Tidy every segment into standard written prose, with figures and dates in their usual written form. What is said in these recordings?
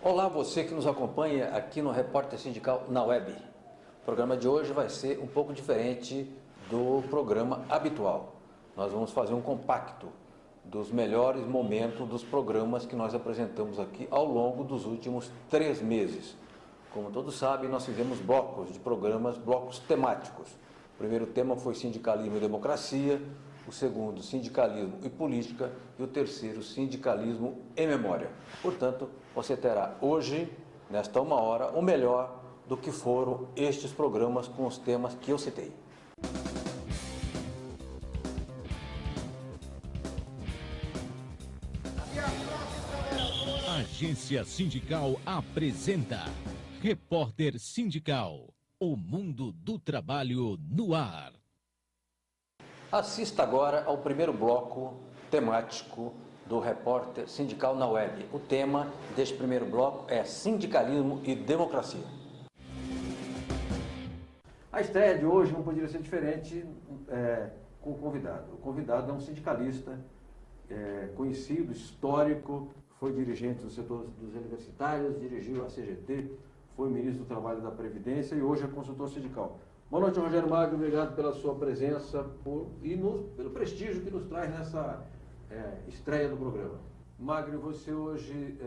Olá, você que nos acompanha aqui no Repórter Sindical na Web. O programa de hoje vai ser um pouco diferente do programa habitual. Nós vamos fazer um compacto dos melhores momentos dos programas que nós apresentamos aqui ao longo dos últimos 3 meses. Como todos sabem, nós fizemos blocos de programas, blocos temáticos. O primeiro tema foi sindicalismo e democracia, o segundo, sindicalismo e política, e o terceiro, sindicalismo e memória. Portanto, você terá hoje, nesta 1 hora, o melhor do que foram estes programas com os temas que eu citei. Agência Sindical apresenta Repórter Sindical, o mundo do trabalho no ar. Assista agora ao primeiro bloco temático do Repórter Sindical na Web. O tema deste primeiro bloco é sindicalismo e democracia. A estreia de hoje não poderia ser diferente com o convidado. O convidado é um sindicalista conhecido, histórico, foi dirigente do setor dos universitários, dirigiu a CGT, foi ministro do Trabalho e da Previdência e hoje é consultor sindical. Boa noite, Rogério Magro, obrigado pela sua presença pelo prestígio que nos traz nessa estreia do programa. Magro, você hoje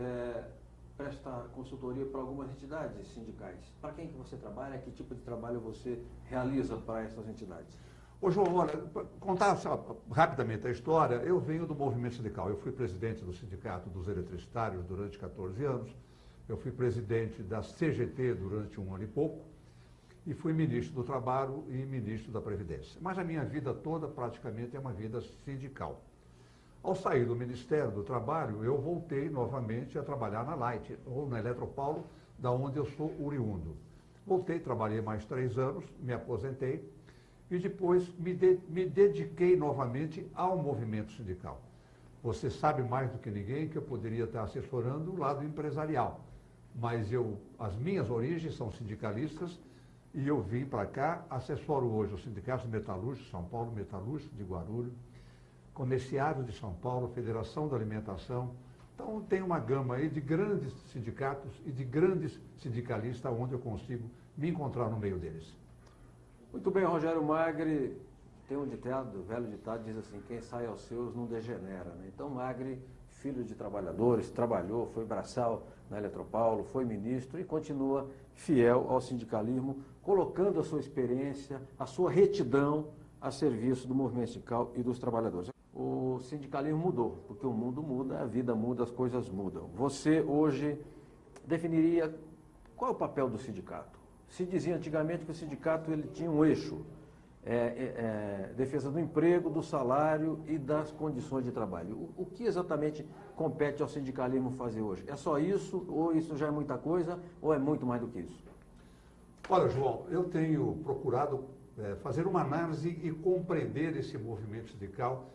presta consultoria para algumas entidades sindicais. Para quem que você trabalha? Que tipo de trabalho você realiza para essas entidades? Ô João, olha, contar rapidamente a história, eu venho do movimento sindical. Eu fui presidente do Sindicato dos Eletricitários durante 14 anos, eu fui presidente da CGT durante 1 ano e pouco, e fui ministro do Trabalho e ministro da Previdência. Mas a minha vida toda praticamente é uma vida sindical. Ao sair do Ministério do Trabalho, eu voltei novamente a trabalhar na Light, ou na Eletropaulo, da onde eu sou oriundo. Voltei, trabalhei mais 3 anos, me aposentei, e depois me dediquei novamente ao movimento sindical. Você sabe mais do que ninguém que eu poderia estar assessorando o lado empresarial, mas as minhas origens são sindicalistas, e eu vim para cá, assessoro hoje os sindicatos metalúrgicos de São Paulo, metalúrgicos de Guarulhos, comerciários de São Paulo, Federação da Alimentação. Então tem uma gama aí de grandes sindicatos e de grandes sindicalistas onde eu consigo me encontrar no meio deles. Muito bem, Rogério Magri, tem um ditado, velho ditado, diz assim, quem sai aos seus não degenera, né? Então Magri, filho de trabalhadores, trabalhou, foi braçal na Eletropaulo, foi ministro e continua fiel ao sindicalismo, colocando a sua experiência, a sua retidão a serviço do movimento sindical e dos trabalhadores. O sindicalismo mudou, porque o mundo muda, a vida muda, as coisas mudam. Você hoje definiria qual é o papel do sindicato? Se dizia antigamente que o sindicato ele tinha um eixo, defesa do emprego, do salário e das condições de trabalho. O que exatamente compete ao sindicalismo fazer hoje? É só isso, ou isso já é muita coisa, ou é muito mais do que isso? Olha, João, eu tenho procurado fazer uma análise e compreender esse movimento sindical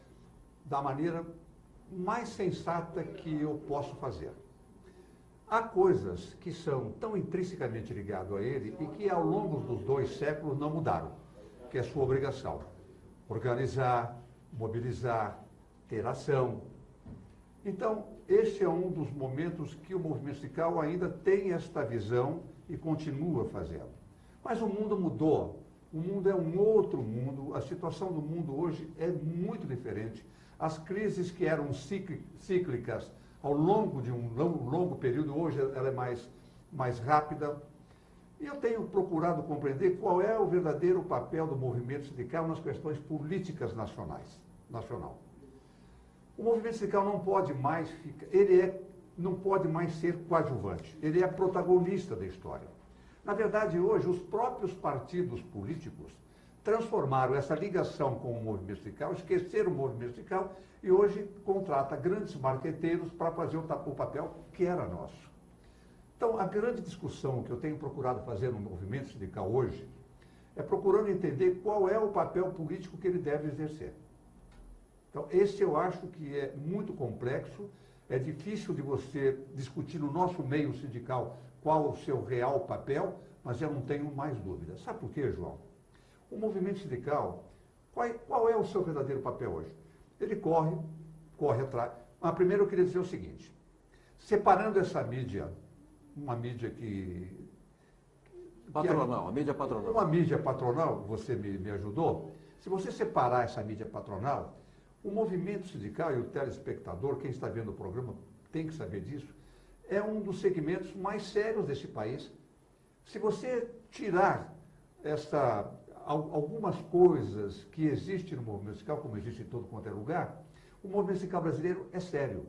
da maneira mais sensata que eu posso fazer. Há coisas que são tão intrinsecamente ligadas a ele e que ao longo dos 2 séculos não mudaram, que é a sua obrigação. Organizar, mobilizar, ter ação. Então, esse é um dos momentos que o movimento sindical ainda tem esta visão e continua fazendo. Mas o mundo mudou. O mundo é um outro mundo. A situação do mundo hoje é muito diferente. As crises que eram cíclicas ao longo de um longo período, hoje ela é mais rápida. E eu tenho procurado compreender qual é o verdadeiro papel do movimento sindical nas questões políticas nacional. O movimento sindical não pode mais não pode mais ser coadjuvante, ele é protagonista da história. Na verdade, hoje, os próprios partidos políticos transformaram essa ligação com o movimento sindical, esqueceram o movimento sindical e hoje contrata grandes marqueteiros para fazer o papel que era nosso. Então, a grande discussão que eu tenho procurado fazer no movimento sindical hoje é procurando entender qual é o papel político que ele deve exercer. Então, esse eu acho que é muito complexo, é difícil de você discutir no nosso meio sindical qual o seu real papel, mas eu não tenho mais dúvida. Sabe por quê, João? O movimento sindical, qual é o seu verdadeiro papel hoje? Ele corre atrás. Mas primeiro eu queria dizer o seguinte, separando essa mídia uma mídia que... Patronal, a mídia patronal. Uma mídia patronal, você me ajudou. Se você separar essa mídia patronal, o movimento sindical e o telespectador, quem está vendo o programa tem que saber disso, é um dos segmentos mais sérios desse país. Se você tirar algumas coisas que existem no movimento sindical, como existe em todo quanto é lugar, o movimento sindical brasileiro é sério.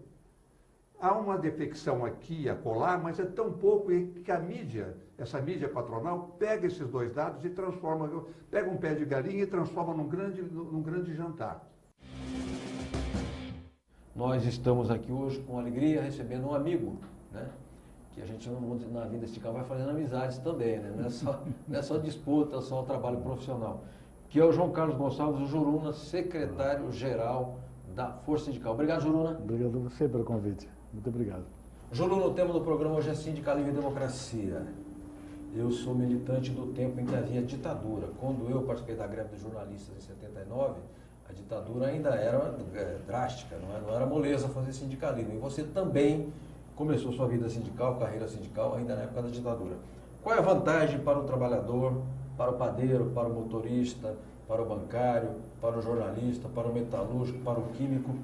Há uma defecção aqui e acolá, mas é tão pouco que a mídia, essa mídia patronal, pega esses dois dados e transforma, pega um pé de galinha e transforma num grande jantar. Nós estamos aqui hoje com alegria recebendo um amigo, né? Que a gente na vida sindical vai fazendo amizades também, né? Não é só disputa, só trabalho profissional. Que é o João Carlos Gonçalves Juruna, secretário-geral da Força Sindical. Obrigado, Juruna. Obrigado a você pelo convite. Muito obrigado. Juruna, o tema do programa hoje é Sindicalismo e Democracia. Eu sou militante do tempo em que havia ditadura. Quando eu participei da greve dos jornalistas em 79, a ditadura ainda era drástica, não era moleza fazer sindicalismo. E você também começou sua vida sindical, carreira sindical, ainda na época da ditadura. Qual é a vantagem para o trabalhador, para o padeiro, para o motorista, para o bancário, para o jornalista, para o metalúrgico, para o químico,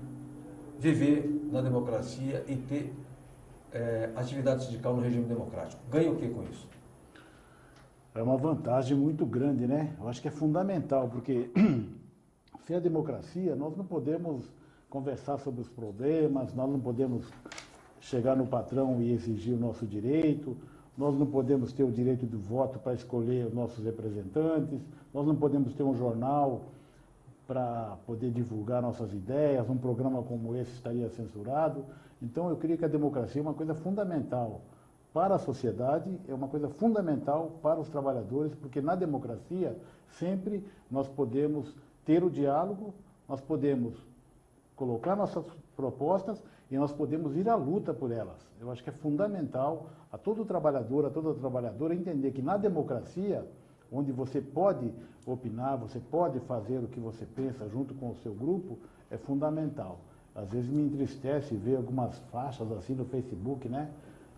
viver na democracia e ter atividade sindical no regime democrático? Ganha o que com isso? É uma vantagem muito grande, né? Eu acho que é fundamental, porque sem a democracia nós não podemos conversar sobre os problemas, nós não podemos chegar no patrão e exigir o nosso direito, nós não podemos ter o direito do voto para escolher os nossos representantes, nós não podemos ter um jornal para poder divulgar nossas ideias, um programa como esse estaria censurado. Então eu creio que a democracia é uma coisa fundamental para a sociedade, é uma coisa fundamental para os trabalhadores, porque na democracia sempre nós podemos ter o diálogo, nós podemos colocar nossas propostas e nós podemos ir à luta por elas. Eu acho que é fundamental a todo trabalhador, a toda trabalhadora entender que na democracia, onde você pode opinar, você pode fazer o que você pensa junto com o seu grupo, é fundamental. Às vezes me entristece ver algumas faixas assim no Facebook, né?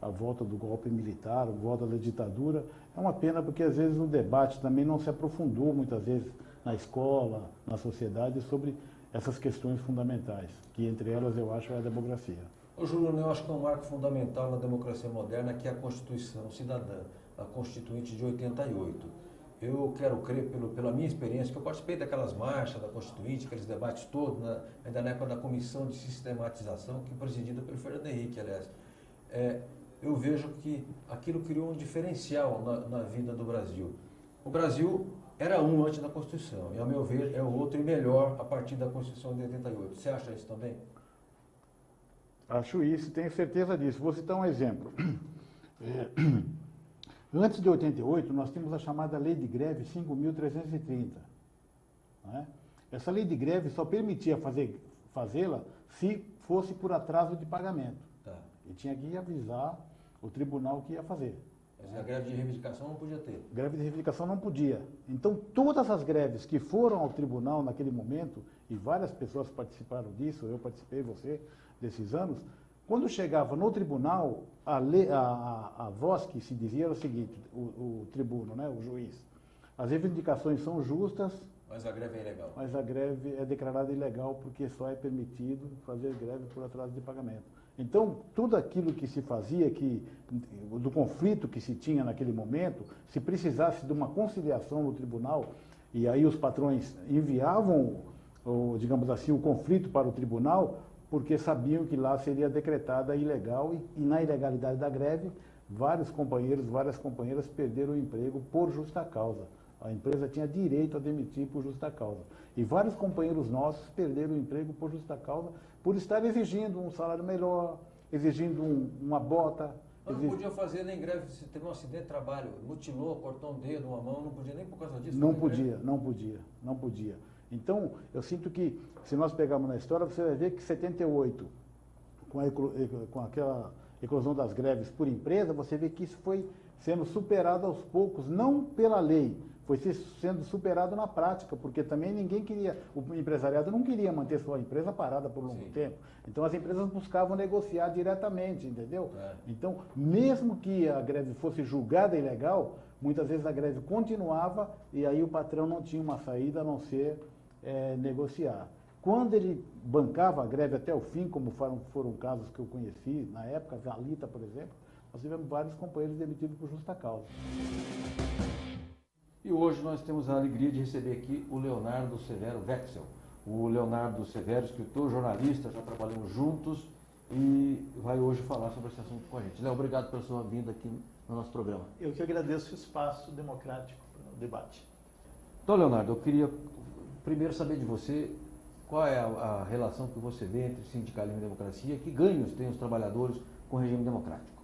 A volta do golpe militar, a volta da ditadura. É uma pena porque às vezes o debate também não se aprofundou muitas vezes na escola, na sociedade, sobre essas questões fundamentais, que entre elas eu acho é a democracia. Ô Júlio, eu acho que é um marco fundamental na democracia moderna, que é a Constituição Cidadã, a Constituinte de 88. Eu quero crer, pela minha experiência, que eu participei daquelas marchas da Constituinte, aqueles debates todos, ainda na época da Comissão de Sistematização, que presidida pelo Fernando Henrique, aliás. Eu vejo que aquilo criou um diferencial na vida do Brasil. O Brasil era um antes da Constituição, e, ao meu ver, é o outro e melhor a partir da Constituição de 88. Você acha isso também? Acho isso, tenho certeza disso. Vou citar um exemplo. Antes de 88, nós tínhamos a chamada Lei de Greve 5.330. Né? Essa lei de greve só permitia fazê-la se fosse por atraso de pagamento. Tá. E tinha que avisar o tribunal que ia fazer. Mas a greve de reivindicação não podia ter. Greve de reivindicação não podia. Então, todas as greves que foram ao tribunal naquele momento, e várias pessoas participaram disso, eu participei, você, desses anos, quando chegava no tribunal, a voz que se dizia era o seguinte, o tribuno, né, o juiz, as reivindicações são justas, mas a greve é ilegal. Mas a greve é declarada ilegal porque só é permitido fazer greve por atraso de pagamento. Então, tudo aquilo que se fazia, do conflito que se tinha naquele momento, se precisasse de uma conciliação no tribunal, e aí os patrões enviavam, digamos assim, o conflito para o tribunal, porque sabiam que lá seria decretada ilegal, e na ilegalidade da greve, vários companheiros, várias companheiras perderam o emprego por justa causa. A empresa tinha direito a demitir por justa causa. E vários companheiros nossos perderam o emprego por justa causa, por estar exigindo um salário melhor, exigindo uma bota. Mas não podia fazer nem greve se teve um acidente de trabalho, mutilou, cortou um dedo, uma mão, não podia nem por causa disso? Não podia. Então, eu sinto que, se nós pegarmos na história, você vai ver que em 78, com aquela eclosão das greves por empresa, você vê que isso foi sendo superado aos poucos, não pela lei, foi sendo superado na prática, porque também ninguém queria, o empresariado não queria manter sua empresa parada por longo tempo. Então as empresas buscavam negociar diretamente, entendeu? Então, mesmo que a greve fosse julgada ilegal, muitas vezes a greve continuava e aí o patrão não tinha uma saída a não ser negociar. Quando ele bancava a greve até o fim, como foram casos que eu conheci na época, a Valita, por exemplo, nós tivemos vários companheiros demitidos por justa causa. E hoje nós temos a alegria de receber aqui o Leonardo Severo Wexel. O Leonardo Severo, escritor, jornalista, já trabalhamos juntos e vai hoje falar sobre esse assunto com a gente. Léo, obrigado pela sua vinda aqui no nosso programa. Eu que agradeço o espaço democrático para o debate. Então, Leonardo, eu queria primeiro saber de você qual é a relação que você vê entre sindicalismo e democracia, que ganhos têm os trabalhadores com o regime democrático.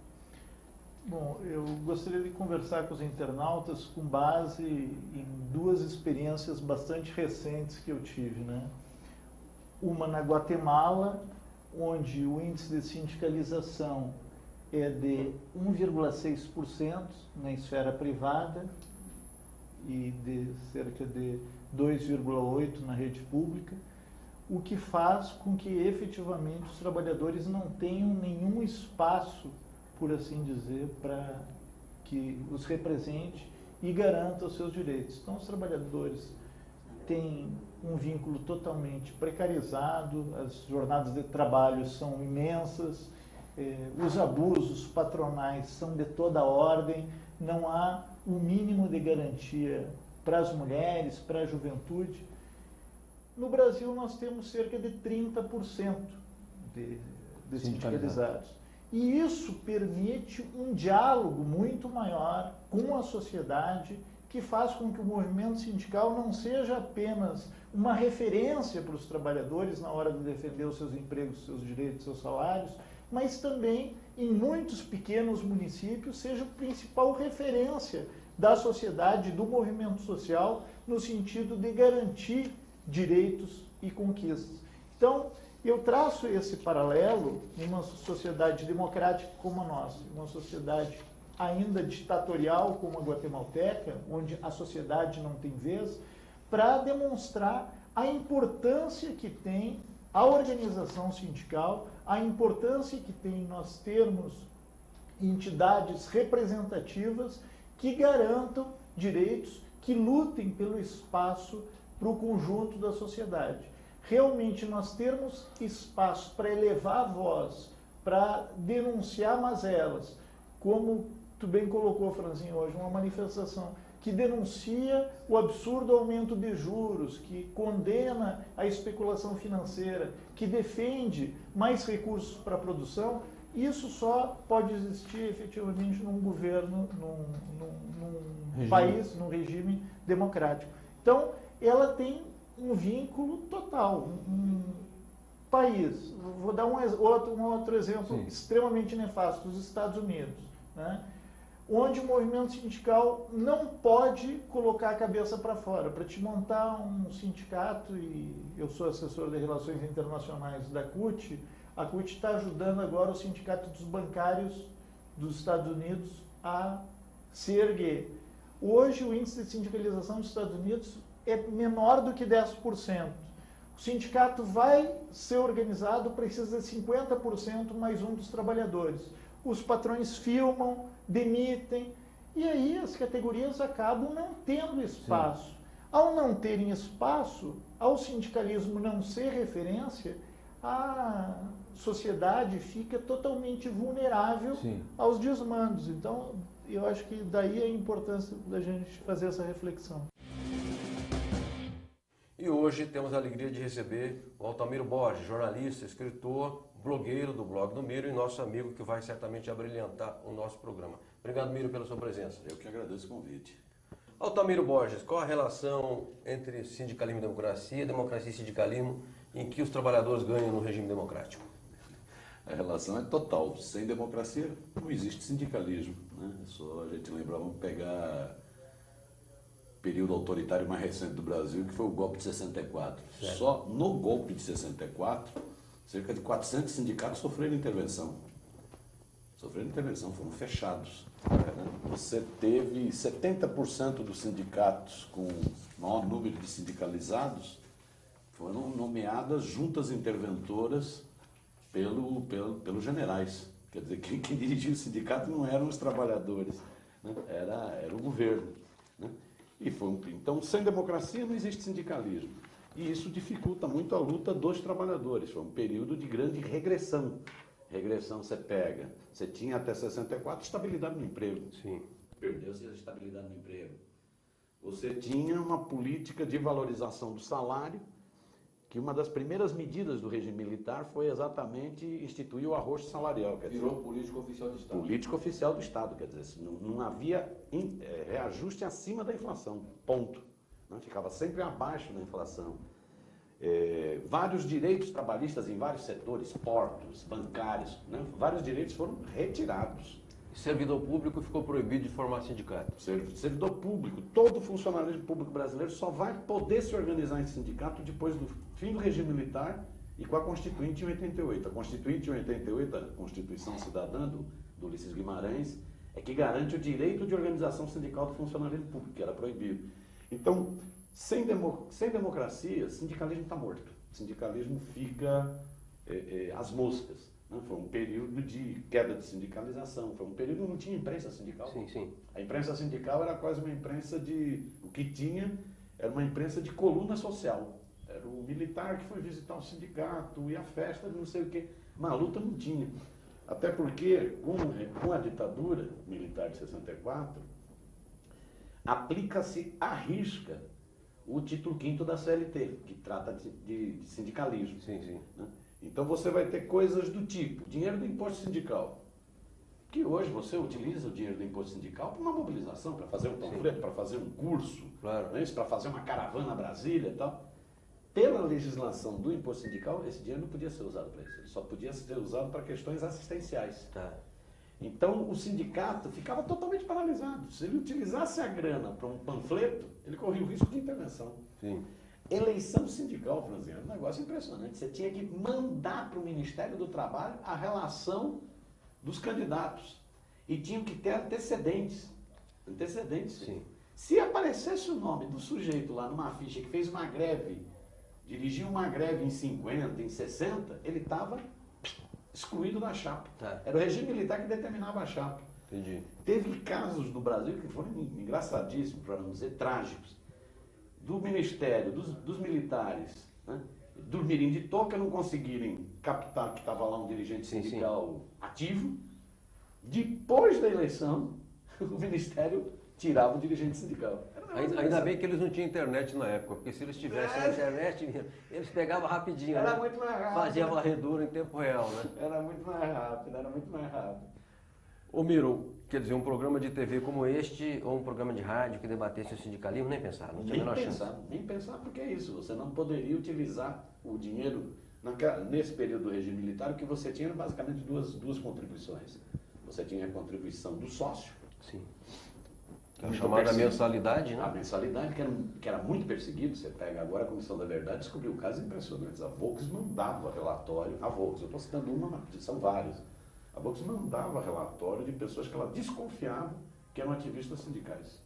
Bom, eu gostaria de conversar com os internautas com base em duas experiências bastante recentes que eu tive, né? Uma na Guatemala, onde o índice de sindicalização é de 1,6% na esfera privada e de cerca de 2,8% na rede pública, o que faz com que efetivamente os trabalhadores não tenham nenhum espaço, por assim dizer, para que os represente e garanta os seus direitos. Então, os trabalhadores têm um vínculo totalmente precarizado, as jornadas de trabalho são imensas, os abusos patronais são de toda ordem, não há um mínimo de garantia para as mulheres, para a juventude. No Brasil, nós temos cerca de 30% de sindicalizados. E isso permite um diálogo muito maior com a sociedade, que faz com que o movimento sindical não seja apenas uma referência para os trabalhadores na hora de defender os seus empregos, seus direitos, seus salários, mas também, em muitos pequenos municípios, seja a principal referência da sociedade, do movimento social, no sentido de garantir direitos e conquistas. Então, eu traço esse paralelo em uma sociedade democrática como a nossa, uma sociedade ainda ditatorial como a guatemalteca, onde a sociedade não tem vez, para demonstrar a importância que tem a organização sindical, a importância que tem nós termos entidades representativas que garantam direitos, que lutem pelo espaço para o conjunto da sociedade. Realmente nós termos espaço para elevar a voz, para denunciar mazelas, como tu bem colocou, Franzinho, hoje, uma manifestação que denuncia o absurdo aumento de juros, que condena a especulação financeira, que defende mais recursos para a produção, isso só pode existir efetivamente num governo, num país, num regime democrático. Então, ela tem um vínculo total. Um país, vou dar um outro exemplo extremamente nefasto, os Estados Unidos, né? Onde o movimento sindical não pode colocar a cabeça para fora. Para te montar um sindicato, e eu sou assessor de relações internacionais da CUT, a CUT está ajudando agora o sindicato dos bancários dos Estados Unidos a se erguer. Hoje o índice de sindicalização dos Estados Unidos é menor do que 10%. O sindicato vai ser organizado, precisa de 50% mais um dos trabalhadores. Os patrões filmam, demitem, e aí as categorias acabam não tendo espaço. Sim. Ao não terem espaço, ao sindicalismo não ser referência, a sociedade fica totalmente vulnerável aos desmandos. Então, eu acho que daí a importância da gente fazer essa reflexão. E hoje temos a alegria de receber o Altamiro Borges, jornalista, escritor, blogueiro do blog do Miro e nosso amigo que vai certamente abrilhantar o nosso programa. Obrigado, Miro, pela sua presença. Eu que agradeço o convite. Altamiro Borges, qual a relação entre sindicalismo e democracia e sindicalismo em que os trabalhadores ganham no regime democrático? A relação é total. Sem democracia não existe sindicalismo, né? Só a gente lembrar, vamos pegar o período autoritário mais recente do Brasil, que foi o golpe de 64. Certo. Só no golpe de 64, cerca de 400 sindicatos sofreram intervenção. sofreram intervenção, foram fechados. Né? Você teve 70% dos sindicatos com maior número de sindicalizados foram nomeadas juntas interventoras pelos generais. Quer dizer, quem dirigia o sindicato não eram os trabalhadores, né? Era o governo. Né? Então, sem democracia não existe sindicalismo. E isso dificulta muito a luta dos trabalhadores. Foi um período de grande regressão. Regressão você tinha até 64 estabilidade no emprego. Sim. Perdeu-se a estabilidade no emprego. Você tinha uma política de valorização do salário, que uma das primeiras medidas do regime militar foi exatamente instituir o arrocho salarial. Virou político oficial do Estado. Político oficial do Estado, quer dizer, não havia reajuste acima da inflação, ponto. Não, ficava sempre abaixo da inflação. Vários direitos trabalhistas em vários setores, portos, bancários, né? Vários direitos foram retirados. Servidor público ficou proibido de formar sindicato. Servidor público, todo funcionário público brasileiro só vai poder se organizar em sindicato depois do fim do regime militar e com a Constituinte em 88. A Constituinte em 88, a Constituição Cidadã do Ulisses Guimarães, é que garante o direito de organização sindical do funcionalismo público, que era proibido. Então, sem democracia, sindicalismo está morto. O sindicalismo fica às moscas. Foi um período de queda de sindicalização, foi um período que não tinha imprensa sindical. Sim, sim. A imprensa sindical era quase uma imprensa o que tinha era uma imprensa de coluna social. Era o militar que foi visitar o sindicato, e a festa de não sei o quê. Mas a luta não tinha. Até porque, com a ditadura militar de 64, aplica-se à risca o título 5º da CLT, que trata de sindicalismo. Sim, sim. Né? Então você vai ter coisas do tipo, dinheiro do imposto sindical, que hoje você utiliza o dinheiro do imposto sindical para uma mobilização, para fazer um panfleto, para fazer um curso, claro, né? Para fazer uma caravana a Brasília e tal. Pela legislação do imposto sindical, esse dinheiro não podia ser usado para isso, ele só podia ser usado para questões assistenciais. Tá. Então o sindicato ficava totalmente paralisado. Se ele utilizasse a grana para um panfleto, ele corria o risco de intervenção. Sim. Eleição sindical, Franzinha, é um negócio impressionante. Você tinha que mandar para o Ministério do Trabalho a relação dos candidatos. E tinham que ter antecedentes. Antecedentes. Sim. Se aparecesse o nome do sujeito lá numa ficha que fez uma greve, dirigiu uma greve em 50, em 60, ele estava excluído da chapa. Tá. Era o regime militar que determinava a chapa. Entendi. Teve casos no Brasil que foram engraçadíssimos, para não dizer trágicos. Do Ministério, dos militares, né, dormirem de toca, não conseguirem captar que estava lá um dirigente sindical ativo. Depois da eleição, o Ministério tirava o dirigente sindical. Ainda bem que eles não tinham internet na época, porque se eles tivessem internet, eles pegavam rapidinho. Era né? muito mais rápido. Fazia varredura em tempo real, né? Era muito mais rápido, era muito mais rápido. Ô Miro, quer dizer, um programa de TV como este, ou um programa de rádio que debatesse o sindicalismo, nem pensar, não tinha a menor chance. Nem pensar, porque é isso, você não poderia utilizar o dinheiro, nesse período do regime militar, o que você tinha era basicamente duas contribuições. Você tinha a contribuição do sócio. Sim. A chamada mensalidade, né? A mensalidade, que era muito perseguido. Você pega agora a Comissão da Verdade, descobriu casos impressionantes. A Volks mandava relatório, eu estou citando uma, mas são várias. A Volks mandava relatório de pessoas que ela desconfiava que eram ativistas sindicais.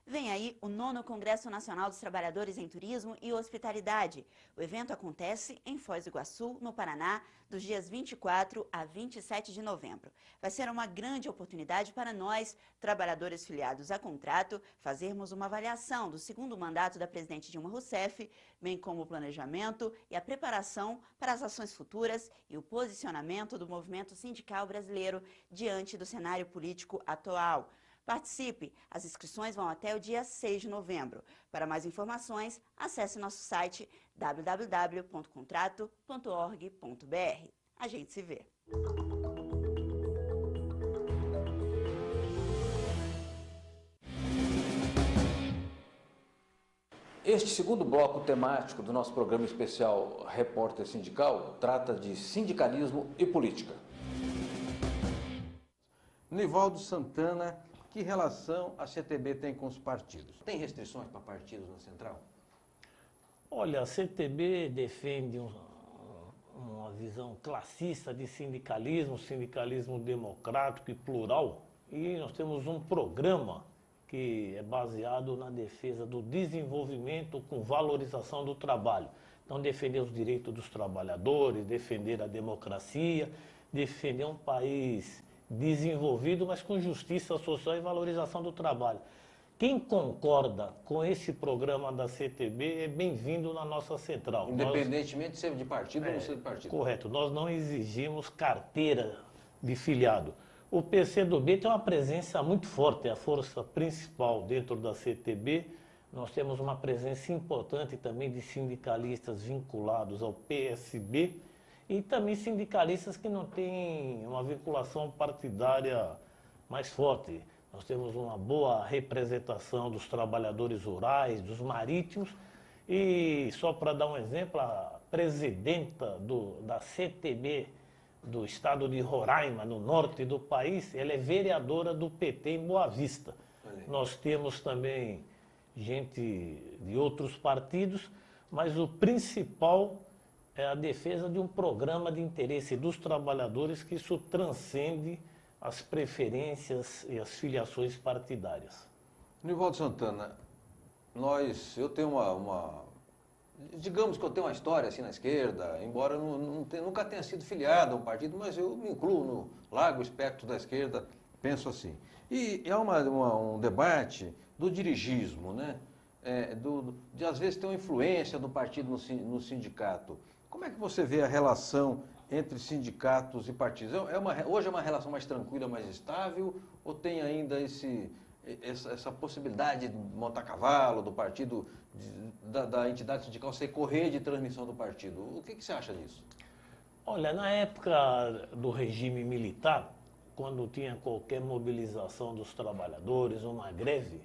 Vem aí o 9º Congresso Nacional dos Trabalhadores em Turismo e Hospitalidade. O evento acontece em Foz do Iguaçu, no Paraná, dos dias 24 a 27 de novembro. Vai ser uma grande oportunidade para nós, trabalhadores filiados a contrato, fazermos uma avaliação do segundo mandato da presidente Dilma Rousseff, bem como o planejamento e a preparação para as ações futuras e o posicionamento do movimento sindical brasileiro diante do cenário político atual. Participe! As inscrições vão até o dia 6 de novembro. Para mais informações, acesse nosso site www.contrato.org.br. A gente se vê! Este segundo bloco temático do nosso programa especial Repórter Sindical trata de sindicalismo e política. Nivaldo Santana, que relação a CTB tem com os partidos? Tem restrições para partidos na central? Olha, a CTB defende uma visão classista de sindicalismo, sindicalismo democrático e plural. E nós temos um programa que é baseado na defesa do desenvolvimento com valorização do trabalho. Então, defender os direitos dos trabalhadores, defender a democracia, defender um país desenvolvido, mas com justiça social e valorização do trabalho. Quem concorda com esse programa da CTB é bem-vindo na nossa central. Independentemente de ser de partido ou não ser de partido. Correto. Nós não exigimos carteira de filiado. O PCdoB tem uma presença muito forte, é a força principal dentro da CTB. Nós temos uma presença importante também de sindicalistas vinculados ao PSB e também sindicalistas que não têm uma vinculação partidária mais forte. Nós temos uma boa representação dos trabalhadores rurais, dos marítimos e, só para dar um exemplo, a presidenta da CTB do estado de Roraima, no norte do país, ela é vereadora do PT em Boa Vista. Nós temos também gente de outros partidos, mas o principal é a defesa de um programa de interesse dos trabalhadores, que isso transcende as preferências e as filiações partidárias. Nivaldo Santana, eu tenho digamos que eu tenho uma história assim na esquerda, embora eu nunca tenha sido filiado a um partido, mas eu me incluo no largo espectro da esquerda, penso assim. E é um debate do dirigismo, né? De às vezes ter uma influência do partido no sindicato. Como é que você vê a relação entre sindicatos e partidos? Hoje é uma relação mais tranquila, mais estável, ou tem ainda essa possibilidade de montar cavalo do partido, da entidade sindical ser correia de transmissão do partido? O que você acha disso? Olha, na época do regime militar, quando tinha qualquer mobilização dos trabalhadores, uma greve,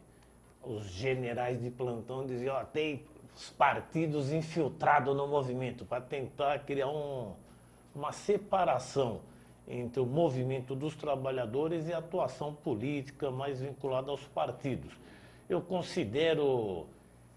os generais de plantão diziam, tem os partidos infiltrados no movimento, para tentar criar uma separação entre o movimento dos trabalhadores e a atuação política mais vinculada aos partidos. Eu considero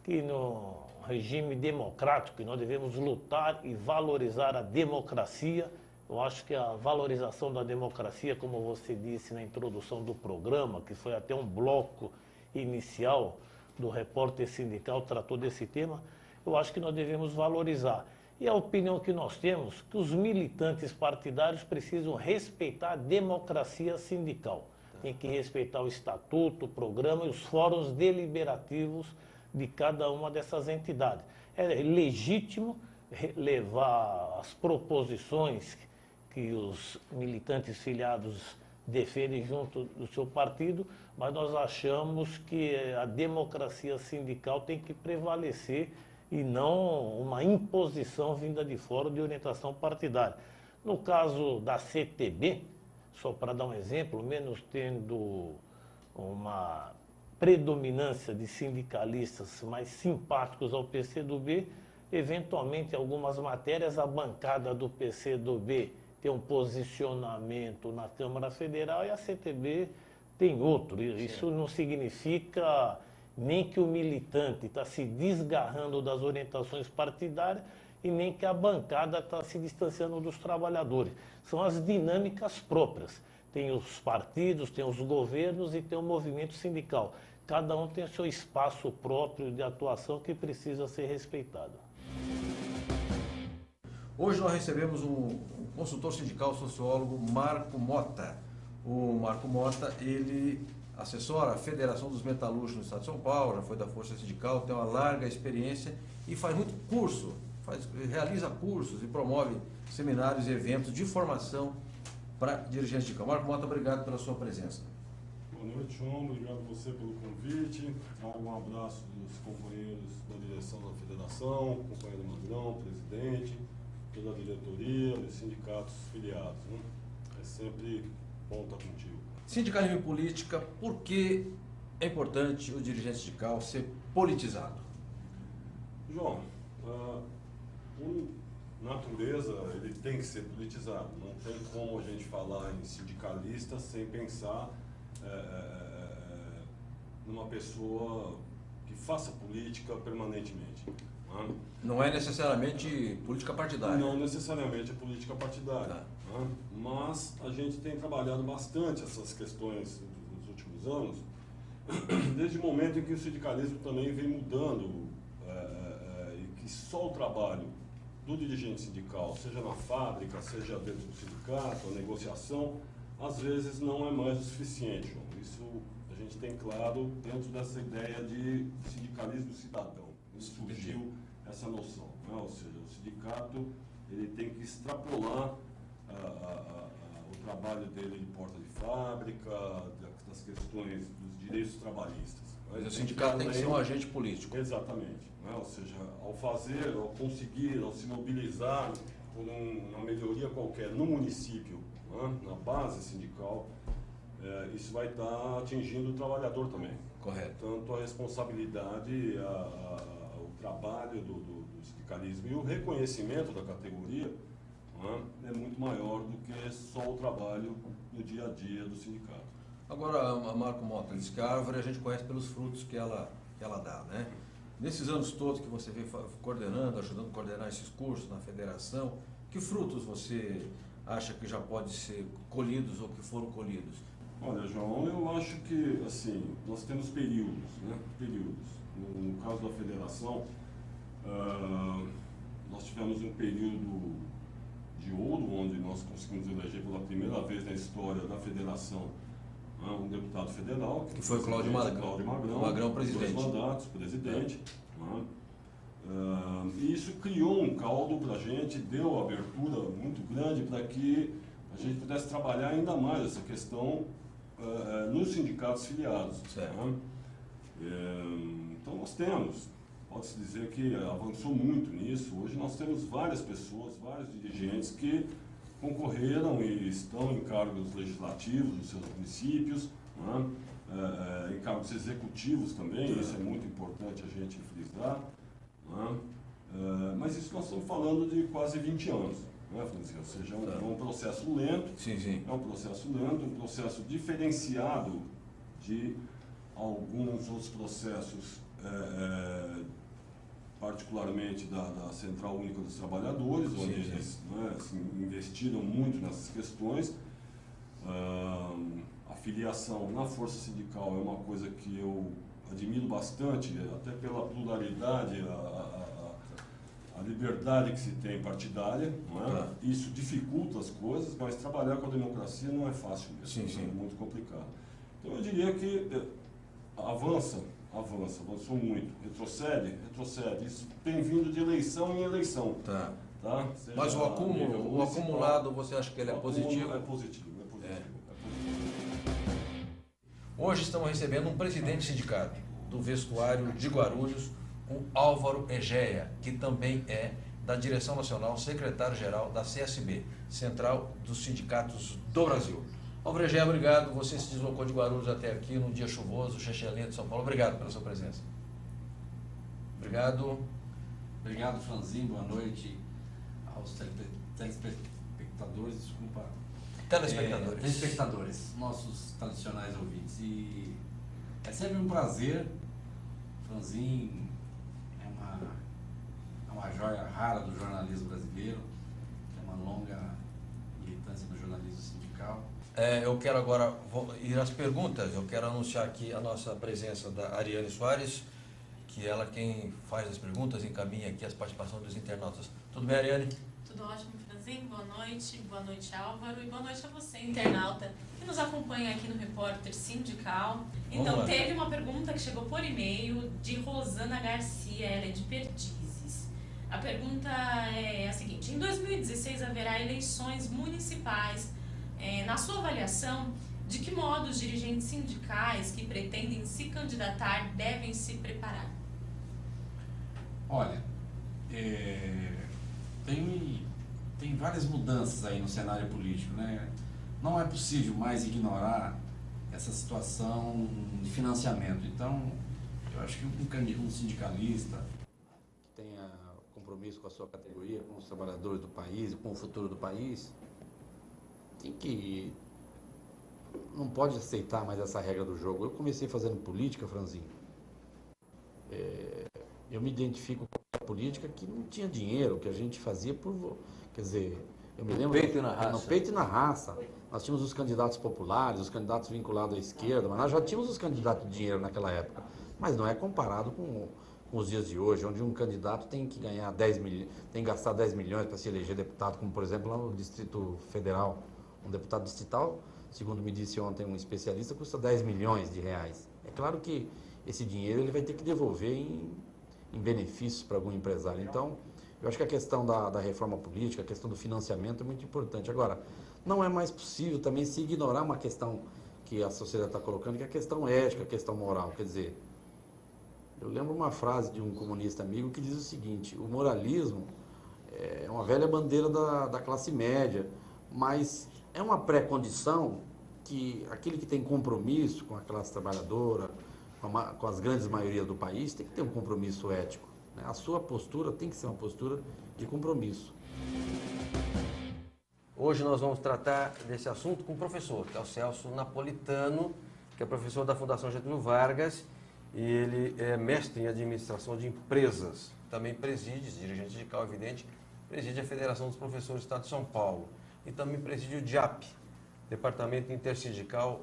que no regime democrático nós devemos lutar e valorizar a democracia. Eu acho que a valorização da democracia, como você disse na introdução do programa, que foi até um bloco inicial do Repórter Sindical, tratou desse tema, eu acho que nós devemos valorizar. E a opinião que nós temos, que os militantes partidários precisam respeitar a democracia sindical. Tem que respeitar o estatuto, o programa e os fóruns deliberativos de cada uma dessas entidades. É legítimo levar as proposições que os militantes filiados defendem junto do seu partido, mas nós achamos que a democracia sindical tem que prevalecer e não uma imposição vinda de fora de orientação partidária. No caso da CTB, só para dar um exemplo, menos tendo uma predominância de sindicalistas mais simpáticos ao PCdoB, eventualmente, em algumas matérias, a bancada do PCdoB tem um posicionamento na Câmara Federal e a CTB tem outro. Isso não significa nem que o militante está se desgarrando das orientações partidárias e nem que a bancada está se distanciando dos trabalhadores. São as dinâmicas próprias. Tem os partidos, tem os governos e tem o movimento sindical. Cada um tem o seu espaço próprio de atuação que precisa ser respeitado. Hoje nós recebemos um consultor sindical, sociólogo, Marco Mota. O Marco Mota, ele assessora a Federação dos Metalúrgicos no Estado de São Paulo, já foi da Força Sindical, tem uma larga experiência e faz muito curso, realiza cursos e promove seminários e eventos de formação para dirigentes sindical. Marco Mota, obrigado pela sua presença. Boa noite, João. Obrigado a você pelo convite. Um abraço dos companheiros da direção da federação, companheiro Magrão, presidente, toda a diretoria, os sindicatos filiados. Né? É sempre bom estar contigo. Sindicalismo e política, por que é importante o dirigente sindical ser politizado? João, por natureza ele tem que ser politizado. Não tem como a gente falar em sindicalista sem pensar numa pessoa que faça política permanentemente. Né? Não é necessariamente política partidária. Não necessariamente é política partidária. Né? Mas a gente tem trabalhado bastante essas questões nos últimos anos, desde o momento em que o sindicalismo também vem mudando, e que só o trabalho do dirigente sindical, seja na fábrica, seja dentro do sindicato, a negociação, às vezes não é mais o suficiente, João. Isso a gente tem claro dentro dessa ideia de sindicalismo cidadão. Surgiu essa noção, né? Ou seja, o sindicato ele tem que extrapolar o trabalho dele de porta de fábrica, das questões dos direitos trabalhistas. Mas o sindicato tem que ser um agente político. Exatamente. Né? Ou seja, ao fazer, ao conseguir, ao se mobilizar por uma melhoria qualquer no município, né? Na base sindical, isso vai estar atingindo o trabalhador também. Correto. Tanto a responsabilidade, o trabalho do sindicalismo e o reconhecimento da categoria, né? É muito maior do que só o trabalho no dia a dia do sindicato. Agora, a Marco Mota diz que a árvore a gente conhece pelos frutos que ela dá, né? Nesses anos todos que você vem coordenando, ajudando a coordenar esses cursos na federação, que frutos você acha que já podem ser colhidos ou que foram colhidos? Olha, João, eu acho que, assim, nós temos períodos, né? Períodos. No caso da federação, nós tivemos um período de ouro, onde nós conseguimos eleger pela primeira vez na história da federação um deputado federal, que foi Cláudio Magrão, presidente. 2 mandatos, presidente. E isso criou um caldo para a gente, deu abertura muito grande para que a gente pudesse trabalhar ainda mais essa questão nos sindicatos filiados. Então nós temos, pode-se dizer que avançou muito nisso. Hoje nós temos várias pessoas, vários dirigentes que concorreram e estão em cargos legislativos nos seus municípios, né? Em cargos executivos também, isso é muito importante a gente frisar. Né? Mas isso nós estamos falando de quase 20 anos, né, Francisco? Ou seja, é um processo lento, é um processo lento, um processo diferenciado de alguns outros processos, particularmente da Central Única dos Trabalhadores, onde eles, né, assim, investiram muito nessas questões. A filiação na força sindical é uma coisa que eu admiro bastante, até pela pluralidade, a liberdade que se tem partidária, não é? Isso dificulta as coisas, mas trabalhar com a democracia não é fácil mesmo, é muito complicado. Então eu diria que avançou muito, retrocede, isso tem vindo de eleição em eleição. Mas o acumulado, você acha que ele é positivo? É positivo. Hoje estamos recebendo um presidente sindicato do vestuário de Guarulhos, o Álvaro Egea, que também é da Direção Nacional, secretário-geral da CSB, Central dos Sindicatos do Brasil. Álvaro Egea, obrigado. Você se deslocou de Guarulhos até aqui num dia chuvoso, Xexelinha de São Paulo. Obrigado pela sua presença. Obrigado. Obrigado, Franzinho. Boa noite aos telespectadores, desculpa. Telespectadores, nossos tradicionais ouvintes. E é sempre um prazer. Franzinho é uma joia rara do jornalismo brasileiro, tem uma longa militância no jornalismo sindical. Eu quero agora ir às perguntas. Eu quero anunciar aqui a nossa presença da Ariane Soares, que ela quem faz as perguntas, encaminha aqui as participações dos internautas. Tudo bem, Ariane? Tudo ótimo, Franzinho. Boa noite, Álvaro, e boa noite a você, internauta, que nos acompanha aqui no Repórter Sindical. Então, teve uma pergunta que chegou por e-mail de Rosana Garcia, ela é de Perdizes. A pergunta é a seguinte: em 2016 haverá eleições municipais. Na sua avaliação, de que modo os dirigentes sindicais que pretendem se candidatar devem se preparar? Olha, tem várias mudanças aí no cenário político, né? Não é possível mais ignorar essa situação de financiamento. Então, eu acho que um sindicalista que tenha compromisso com a sua categoria, com os trabalhadores do país, com o futuro do país, não pode aceitar mais essa regra do jogo. Eu comecei fazendo política, Franzinho. Eu me identifico com política que não tinha dinheiro, que a gente fazia por... Quer dizer, eu me lembro... No peito e na raça. No peito e na raça. Nós tínhamos os candidatos populares, os candidatos vinculados à esquerda, mas nós já tínhamos os candidatos de dinheiro naquela época. Mas não é comparado com os dias de hoje, onde um candidato tem que ganhar 10 milhões, tem que gastar 10 milhões para se eleger deputado, como por exemplo lá no Distrito Federal. Um deputado distrital, segundo me disse ontem um especialista, custa 10 milhões de reais. É claro que esse dinheiro ele vai ter que devolver em benefícios para algum empresário. Então, eu acho que a questão da reforma política, a questão do financiamento é muito importante. Agora, não é mais possível também se ignorar uma questão que a sociedade está colocando, que é a questão ética, a questão moral. Quer dizer, eu lembro uma frase de um comunista amigo que diz o seguinte: o moralismo é uma velha bandeira da classe média, mas é uma pré-condição que aquele que tem compromisso com a classe trabalhadora, com as grandes maiorias do país, tem que ter um compromisso ético. Né? A sua postura tem que ser uma postura de compromisso. Hoje nós vamos tratar desse assunto com o professor, que é o Celso Napolitano, que é professor da Fundação Getúlio Vargas, e ele é mestre em administração de empresas. Também preside, dirigente sindical, evidente, preside a Federação dos Professores do Estado de São Paulo. E também preside o DIAP, Departamento Intersindical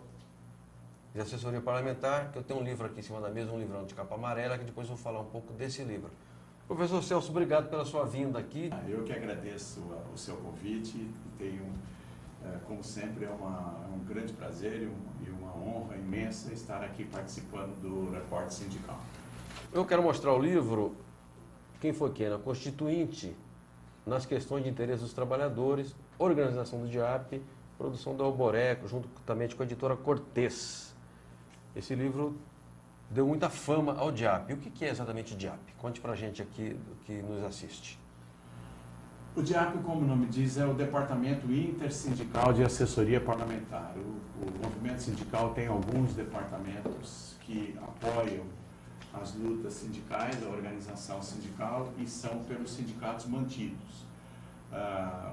de Assessoria Parlamentar, que eu tenho um livro aqui em cima da mesa, um livrão de capa amarela, que depois eu vou falar um pouco desse livro. Professor Celso, obrigado pela sua vinda aqui. Eu que agradeço o seu convite e tenho, como sempre, é um grande prazer e uma honra imensa estar aqui participando do Repórter Sindical. Eu quero mostrar o livro, quem foi quem? A Constituinte nas questões de interesse dos trabalhadores, organização do DIAP, produção da Alboreco, juntamente com a editora Cortez. Esse livro deu muita fama ao DIAP. E o que é exatamente o DIAP? Conte pra gente aqui que nos assiste. O DIAP, como o nome diz, é o Departamento Intersindical de Assessoria Parlamentar. O movimento sindical tem alguns departamentos que apoiam as lutas sindicais, a organização sindical, e são pelos sindicatos mantidos.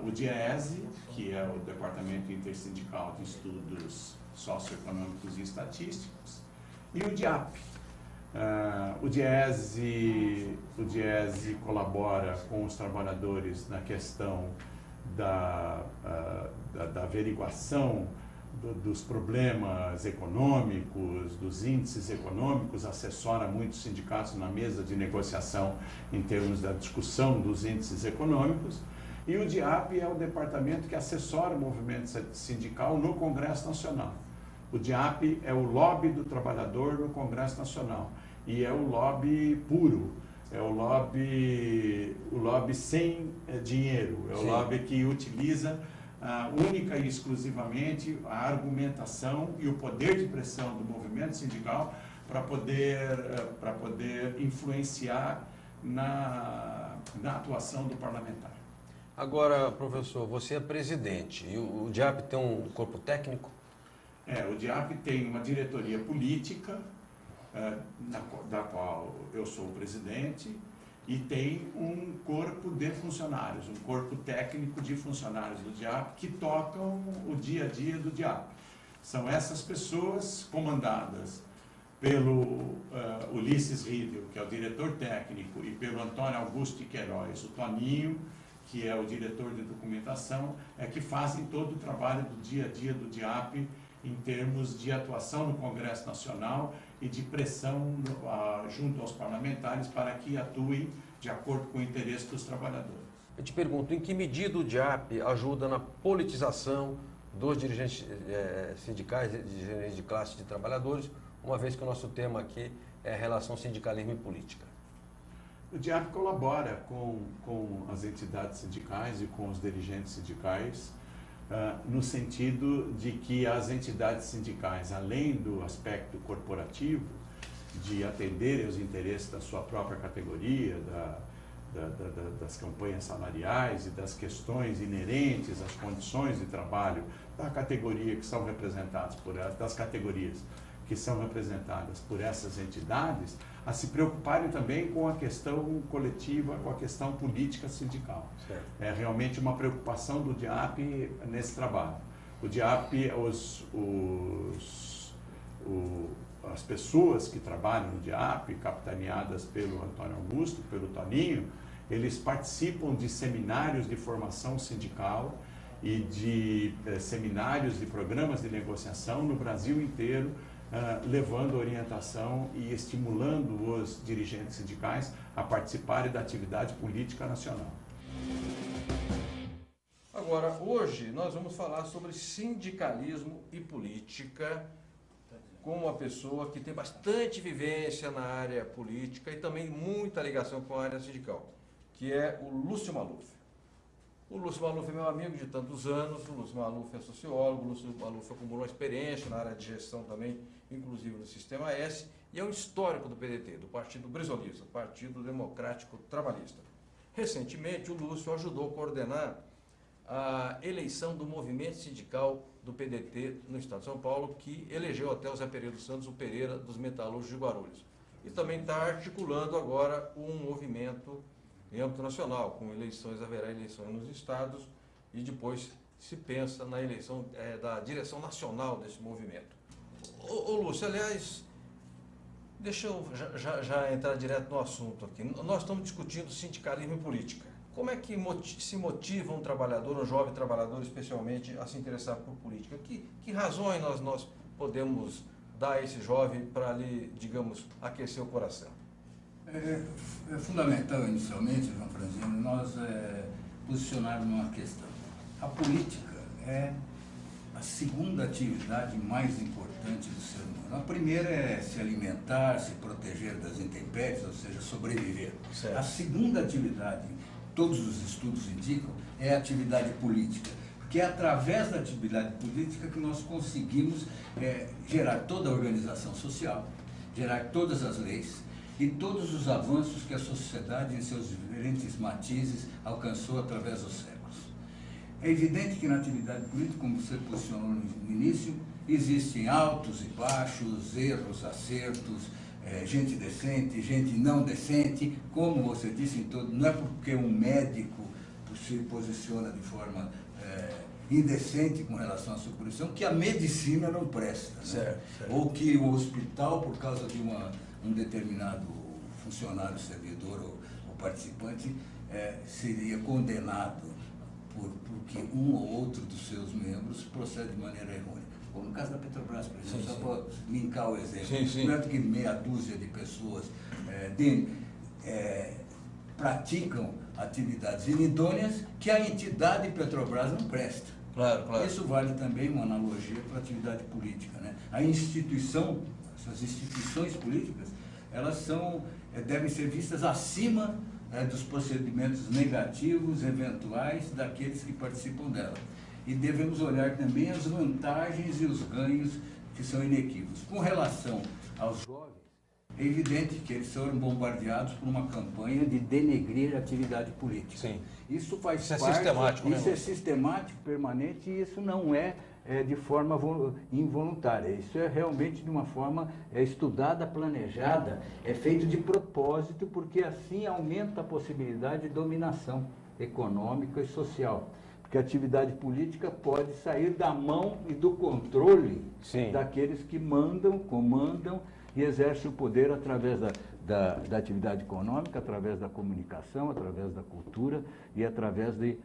O DIEESE, que é o Departamento Intersindical de Estudos Socioeconômicos e Estatísticos, e o DIAP. O DIEESE colabora com os trabalhadores na questão da averiguação dos problemas econômicos, dos índices econômicos, assessora muitos sindicatos na mesa de negociação em termos da discussão dos índices econômicos. E o DIAP é o departamento que assessora o movimento sindical no Congresso Nacional. O DIAP é o lobby do trabalhador no Congresso Nacional. E é o lobby puro, é o lobby sem dinheiro, é o lobby que utiliza única e exclusivamente a argumentação e o poder de pressão do movimento sindical para poder influenciar na atuação do parlamentar. Agora, professor, você é presidente e o DIAP tem um corpo técnico? O DIAP tem uma diretoria política, da qual eu sou o presidente, e tem um corpo de funcionários, um corpo técnico de funcionários do DIAP que tocam o dia a dia do DIAP. São essas pessoas comandadas pelo Ulisses Riedel, que é o diretor técnico, e pelo Antônio Augusto de Queiroz, o Toninho, que é o diretor de documentação, que fazem todo o trabalho do dia a dia do DIAP em termos de atuação no Congresso Nacional e de pressão junto aos parlamentares para que atuem de acordo com o interesse dos trabalhadores. Eu te pergunto, em que medida o DIAP ajuda na politização dos dirigentes sindicais, dirigentes de classe de trabalhadores, uma vez que o nosso tema aqui é a relação sindicalismo e política? O DIAP colabora com as entidades sindicais e com os dirigentes sindicais, no sentido de que as entidades sindicais, além do aspecto corporativo, de atenderem os interesses da sua própria categoria, das campanhas salariais e das questões inerentes às condições de trabalho da categoria que são representadas das categorias que são representadas por essas entidades, a se preocuparem também com a questão coletiva, com a questão política sindical. Certo. É realmente uma preocupação do DIAP nesse trabalho. O DIAP, as pessoas que trabalham no DIAP, capitaneadas pelo Antônio Augusto, pelo Toninho, eles participam de seminários de formação sindical e de seminários de programas de negociação no Brasil inteiro, levando orientação e estimulando os dirigentes sindicais a participarem da atividade política nacional. Agora, hoje nós vamos falar sobre sindicalismo e política com uma pessoa que tem bastante vivência na área política e também muita ligação com a área sindical, que é o Lúcio Maluf. O Lúcio Maluf é meu amigo de tantos anos, o Lúcio Maluf é sociólogo, o Lúcio Maluf acumulou experiência na área de gestão também, inclusive no Sistema S, e é um histórico do PDT, do Partido Brizolista, Partido Democrático Trabalhista. Recentemente, o Lúcio ajudou a coordenar a eleição do movimento sindical do PDT no estado de São Paulo, que elegeu até o Zé Pereira dos Santos, o Pereira dos Metalúrgicos de Guarulhos. E também está articulando agora um movimento em âmbito nacional, com eleições, haverá eleições nos estados e depois se pensa na eleição da direção nacional desse movimento. Ô Lúcio, aliás, deixa eu já entrar direto no assunto aqui. Nós estamos discutindo sindicalismo e política. Como é que se motiva um trabalhador, um jovem trabalhador especialmente, a se interessar por política? Que razões nós podemos dar a esse jovem para lhe, digamos, aquecer o coração? É fundamental, inicialmente, João Franzino, nós posicionarmos uma questão. A política é a segunda atividade mais importante do ser humano. A primeira é se alimentar, se proteger das intempéries, ou seja, sobreviver. Certo. A segunda atividade, todos os estudos indicam, é a atividade política. Porque é através da atividade política que nós conseguimos gerar toda a organização social, gerar todas as leis, e todos os avanços que a sociedade, em seus diferentes matizes, alcançou através dos séculos. É evidente que na atividade política, como você posicionou no início, existem altos e baixos, erros, acertos, gente decente, gente não decente, como você disse, não é porque um médico se posiciona de forma indecente com relação à sua posição que a medicina não presta, né? Certo. Ou que o hospital, por causa de um determinado funcionário, servidor ou participante, seria condenado porque um ou outro dos seus membros procede de maneira errônea. Como no caso da Petrobras, por exemplo, só para linkar o exemplo. Não é que meia dúzia de pessoas praticam atividades inidôneas que a entidade Petrobras não presta. Claro, claro. Isso vale também uma analogia para a atividade política, né? Essas instituições políticas, elas devem ser vistas acima dos procedimentos negativos, eventuais, daqueles que participam dela. E devemos olhar também as vantagens e os ganhos que são inequívocos. Com relação aos jovens, é evidente que eles foram bombardeados por uma campanha de denegrir a atividade política. Sim. Isso faz parte... Isso é sistemático, né? Isso é sistemático, permanente, e isso não é de forma involuntária. Isso é realmente de uma forma estudada, planejada, é feito de propósito, porque assim aumenta a possibilidade de dominação econômica e social. Porque a atividade política pode sair da mão e do controle daqueles que mandam, comandam e exercem o poder através da atividade econômica, através da comunicação, através da cultura e através de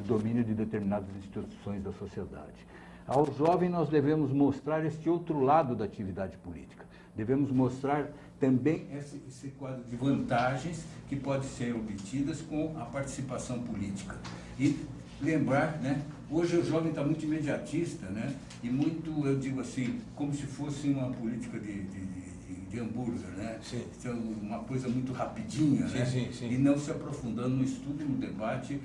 domínio de determinadas instituições da sociedade. Ao jovem nós devemos mostrar este outro lado da atividade política. Devemos mostrar também esse quadro de vantagens que podem ser obtidas com a participação política. E lembrar, né, hoje o jovem está muito imediatista, né, e muito, eu digo assim, como se fosse uma política de hambúrguer, né? Então, uma coisa muito rapidinha, né? E não se aprofundando no estudo e no debate,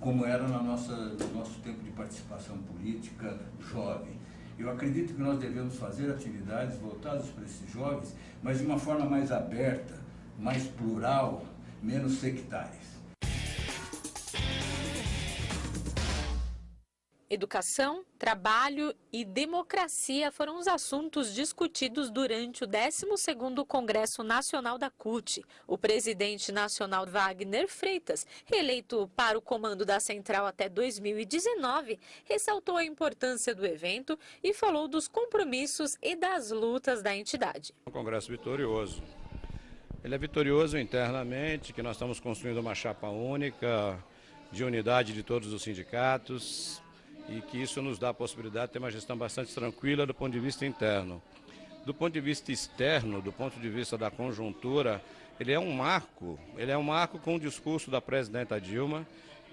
como era no nosso tempo de participação política jovem. Eu acredito que nós devemos fazer atividades voltadas para esses jovens, mas de uma forma mais aberta, mais plural, menos sectárias. Educação, trabalho e democracia foram os assuntos discutidos durante o 12º Congresso Nacional da CUT. O presidente nacional Wagner Freitas, reeleito para o comando da central até 2019, ressaltou a importância do evento e falou dos compromissos e das lutas da entidade. Um congresso vitorioso. Ele é vitorioso internamente, que nós estamos construindo uma chapa única, de unidade de todos os sindicatos, e que isso nos dá a possibilidade de ter uma gestão bastante tranquila do ponto de vista interno. Do ponto de vista externo, do ponto de vista da conjuntura, ele é um marco com o discurso da presidenta Dilma,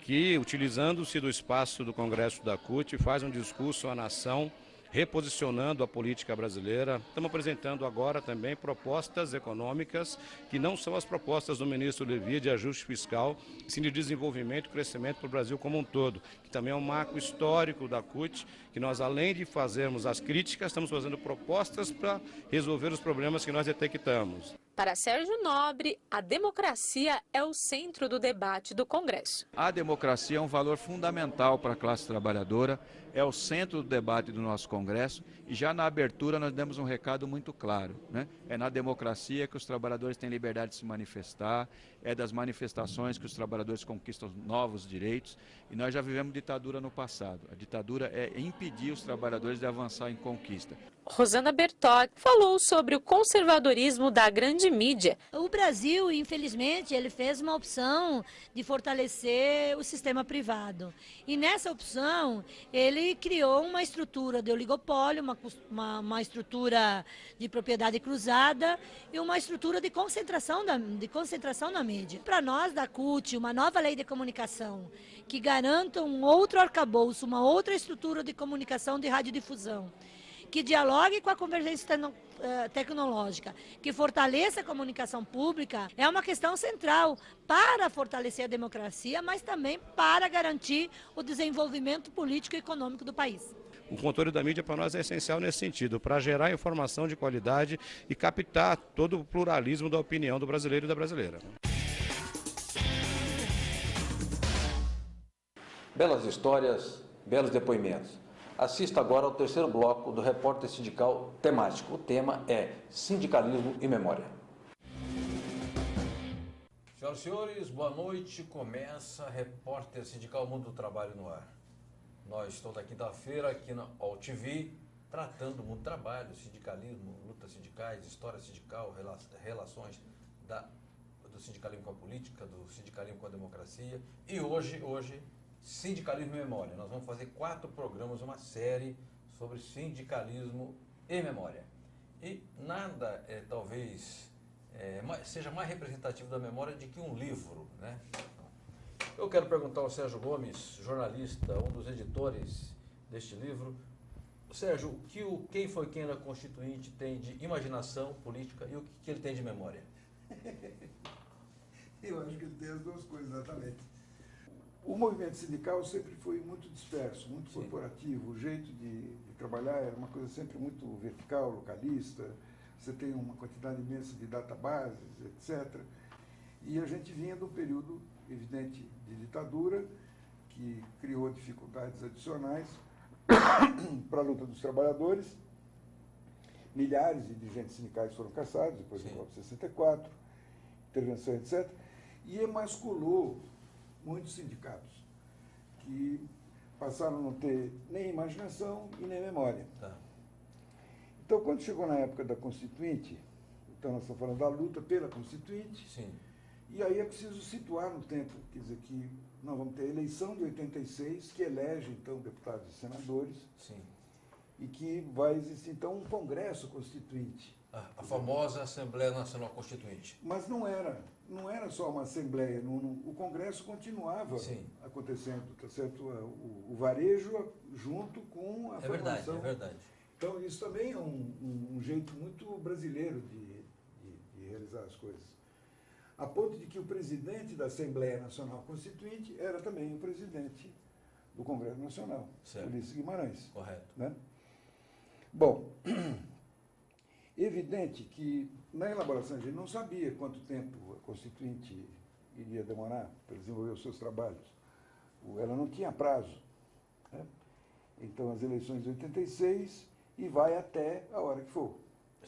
que, utilizando-se do espaço do Congresso da CUT, faz um discurso à nação, reposicionando a política brasileira. Estamos apresentando agora também propostas econômicas que não são as propostas do ministro Levi de ajuste fiscal, sim de desenvolvimento e crescimento para o Brasil como um todo, que também é um marco histórico da CUT, que nós, além de fazermos as críticas, estamos fazendo propostas para resolver os problemas que nós detectamos. Para Sérgio Nobre, a democracia é o centro do debate do Congresso. A democracia é um valor fundamental para a classe trabalhadora, é o centro do debate do nosso Congresso e já na abertura nós demos um recado muito claro, né? É na democracia que os trabalhadores têm liberdade de se manifestar, é das manifestações que os trabalhadores conquistam novos direitos e nós já vivemos ditadura no passado. A ditadura é impedir os trabalhadores de avançar em conquista. Rosana Bertotti falou sobre o conservadorismo da grande mídia. O Brasil, infelizmente, ele fez uma opção de fortalecer o sistema privado. E nessa opção, ele criou uma estrutura de oligopólio, uma estrutura de propriedade cruzada e uma estrutura de concentração na mídia. Para nós, da CUT, uma nova lei de comunicação que garanta um outro arcabouço, uma outra estrutura de comunicação de radiodifusão, que dialogue com a convergência tecnológica, que fortaleça a comunicação pública, é uma questão central para fortalecer a democracia, mas também para garantir o desenvolvimento político e econômico do país. O controle da mídia para nós é essencial nesse sentido, para gerar informação de qualidade e captar todo o pluralismo da opinião do brasileiro e da brasileira. Belas histórias, belos depoimentos. Assista agora ao terceiro bloco do Repórter Sindical Temático. O tema é Sindicalismo e Memória. Senhoras e senhores, boa noite. Começa Repórter Sindical Mundo do Trabalho no ar. Nós toda quinta-feira aqui na All TV, tratando do mundo do trabalho, sindicalismo, lutas sindicais, história sindical, relações do sindicalismo com a política, do sindicalismo com a democracia. E hoje Sindicalismo e Memória. Nós vamos fazer 4 programas, uma série sobre sindicalismo e memória. E nada, seja mais representativo da memória do que um livro, né? Eu quero perguntar ao Sérgio Gomes, jornalista, um dos editores deste livro. Sérgio, quem foi quem na Constituinte tem de imaginação política e o que ele tem de memória? Eu acho que ele tem as duas coisas, exatamente. O movimento sindical sempre foi muito disperso, muito corporativo. O jeito de trabalhar era uma coisa sempre muito vertical, localista. Você tem uma quantidade imensa de databases, etc. E a gente vinha de um período evidente de ditadura, que criou dificuldades adicionais para a luta dos trabalhadores. Milhares de dirigentes sindicais foram caçados, depois do golpe de 64, intervenção, etc. E emasculou muitos sindicatos que passaram a não ter nem imaginação e nem memória. Tá. Então, quando chegou na época da Constituinte, então nós estamos falando da luta pela Constituinte, sim. E aí é preciso situar no tempo, quer dizer que nós vamos ter a eleição de 86, que elege, então, deputados e senadores, sim. E que vai existir, então, um Congresso Constituinte. A famosa Assembleia Nacional Constituinte. Mas não era só uma Assembleia, o Congresso continuava acontecendo, tá certo? O varejo junto com a formação. É verdade. Então, isso também é um jeito muito brasileiro de realizar as coisas. A ponto de que o presidente da Assembleia Nacional Constituinte era também o presidente do Congresso Nacional, Ulisses Guimarães. Correto. Né? Bom, evidente que na elaboração a gente não sabia quanto tempo a Constituinte iria demorar para desenvolver os seus trabalhos. Ela não tinha prazo. Né? então as eleições de 86 e vai até a hora que for.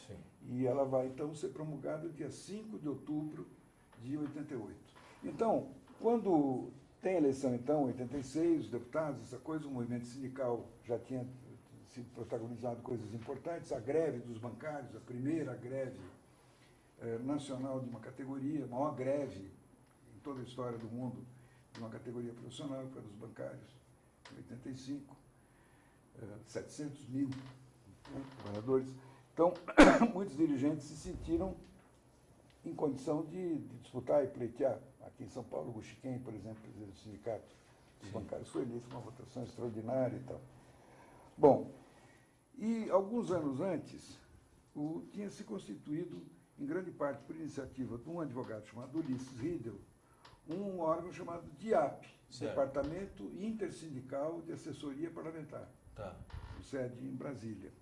Sim. E ela vai, então, ser promulgada dia 5 de outubro de 88. Então, quando tem eleição, então, 86, os deputados, essa coisa, o movimento sindical já tinha sido protagonizado coisas importantes, a greve dos bancários, a primeira greve nacional de uma categoria, a maior greve em toda a história do mundo de uma categoria profissional, que foi a dos bancários, em 85, 700 mil trabalhadores. Então, muitos dirigentes se sentiram em condição de disputar e pleitear. Aqui em São Paulo, o Buchiquem, por exemplo, presidente do sindicato dos bancários, foi eleito uma votação extraordinária e tal. Bom, e alguns anos antes, tinha se constituído, em grande parte por iniciativa de um advogado chamado Ulisses Riedel, um órgão chamado DIAP, Departamento Intersindical de Assessoria Parlamentar, com sede em Brasília.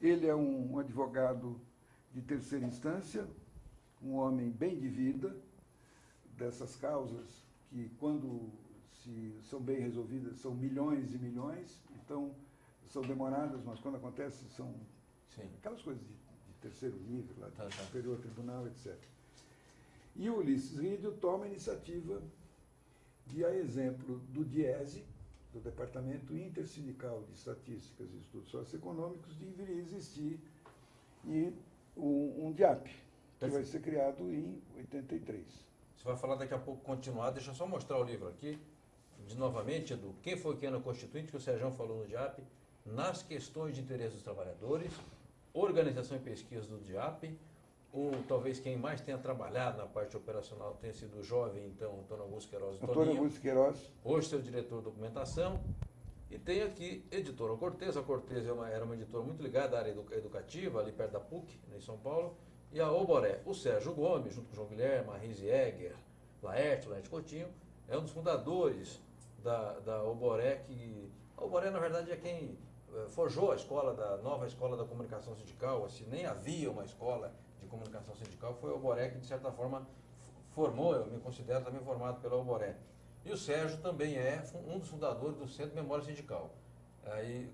Ele é um advogado de terceira instância, um homem bem de vida, dessas causas que, quando são bem resolvidas, são milhões e milhões, então são demoradas, mas quando acontece são aquelas coisas de terceiro nível, lá de superior tribunal, etc. E o Ulisses Riedel toma a iniciativa de, a exemplo do DIESE, do Departamento Intersindical de Estatísticas e Estudos Socioeconômicos, de vir a existir um DIAP, que vai ser criado em 83. Você vai falar daqui a pouco continuar, deixa eu só mostrar o livro aqui, novamente, Edu, quem foi que era constituinte, que o Sérgio falou no DIAP, nas questões de interesse dos trabalhadores, organização e pesquisa do DIAP, talvez quem mais tenha trabalhado na parte operacional tenha sido o jovem, então, Antônio Augusto Queiroz Antônio Augusto Queiroz. Hoje seu diretor de documentação. E tem aqui editora Cortez. A Cortez era uma editora muito ligada à área educativa, ali perto da PUC, em São Paulo. E a Oboré, o Sérgio Gomes, junto com o João Guilherme, Marise Egger, Laerte Coutinho, é um dos fundadores da Oboré, que a Oboré, na verdade, é quem forjou a nova escola da comunicação sindical. Assim, nem havia uma escola de comunicação sindical, foi a Oboré que, de certa forma, formou, eu me considero também formado pela Oboré. E o Sérgio também é um dos fundadores do Centro de Memória Sindical. Aí,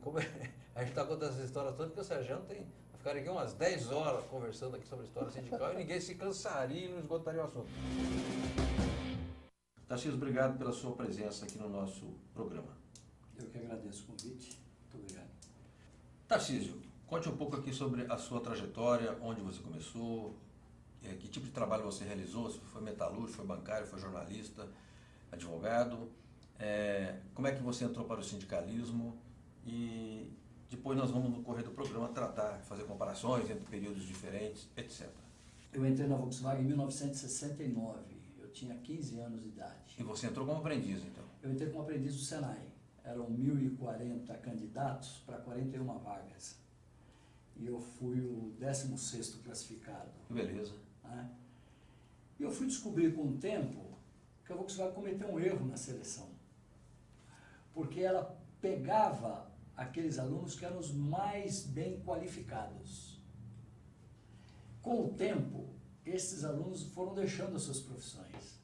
a gente está contando essas histórias todas, porque o Sérgio tem... Ficaria aqui umas 10 horas conversando aqui sobre a história sindical e ninguém se cansaria e não esgotaria o assunto. Tarcísio, obrigado pela sua presença aqui no nosso programa. Eu que agradeço o convite. Muito obrigado. Tarcísio, conte um pouco aqui sobre a sua trajetória, onde você começou, que tipo de trabalho você realizou, se foi metalúrgico, foi bancário, foi jornalista, advogado, como é que você entrou para o sindicalismo e... Depois nós vamos, no correr do programa, fazer comparações entre períodos diferentes, etc. Eu entrei na Volkswagen em 1969. Eu tinha 15 anos de idade. E você entrou como aprendiz, então? Eu entrei como aprendiz do Senai. Eram 1.040 candidatos para 41 vagas. E eu fui o 16º classificado. Que beleza. E eu fui descobrir com o tempo que a Volkswagen cometeu um erro na seleção. Porque ela pegava aqueles alunos que eram os mais bem qualificados. Com o tempo, esses alunos foram deixando as suas profissões.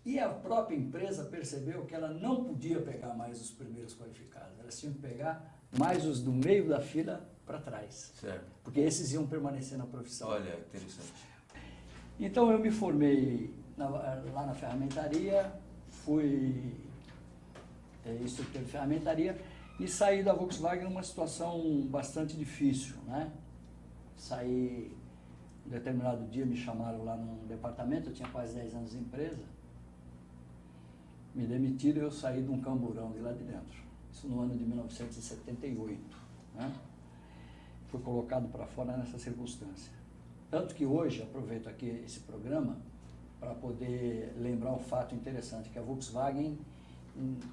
E a própria empresa percebeu que ela não podia pegar mais os primeiros qualificados, elas tinham que pegar mais os do meio da fila para trás. Certo. Porque esses iam permanecer na profissão. Olha, interessante. Então eu me formei lá na ferramentaria, fui instrutor de ferramentaria, e saí da Volkswagen numa situação bastante difícil, né? Saí, um determinado dia me chamaram lá num departamento, eu tinha quase 10 anos de empresa, me demitiram e eu saí de um camburão de lá de dentro. Isso no ano de 1978, né? Fui colocado para fora nessa circunstância. Tanto que hoje, aproveito aqui esse programa para poder lembrar um fato interessante, que a Volkswagen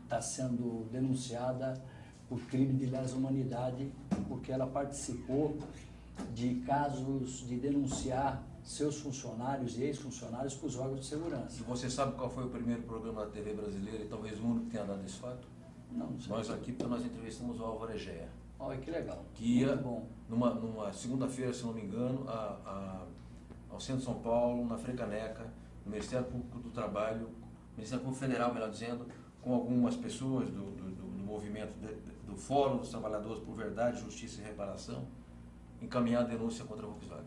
está sendo denunciada por crime de lesa humanidade, porque ela participou de casos de denunciar seus funcionários e ex-funcionários para os órgãos de segurança. E você sabe qual foi o primeiro programa da TV brasileira e talvez o único que tenha dado esse fato? Não sei. Nós aqui, porque nós entrevistamos o Álvaro Egea. Olha que legal. Que ia, muito bom. numa segunda-feira, se não me engano, ao centro de São Paulo, na Frecaneca, no Ministério Público do Trabalho, Ministério Público Federal, melhor dizendo, com algumas pessoas do movimento do Fórum dos Trabalhadores por Verdade, Justiça e Reparação, encaminhar a denúncia contra a Volkswagen.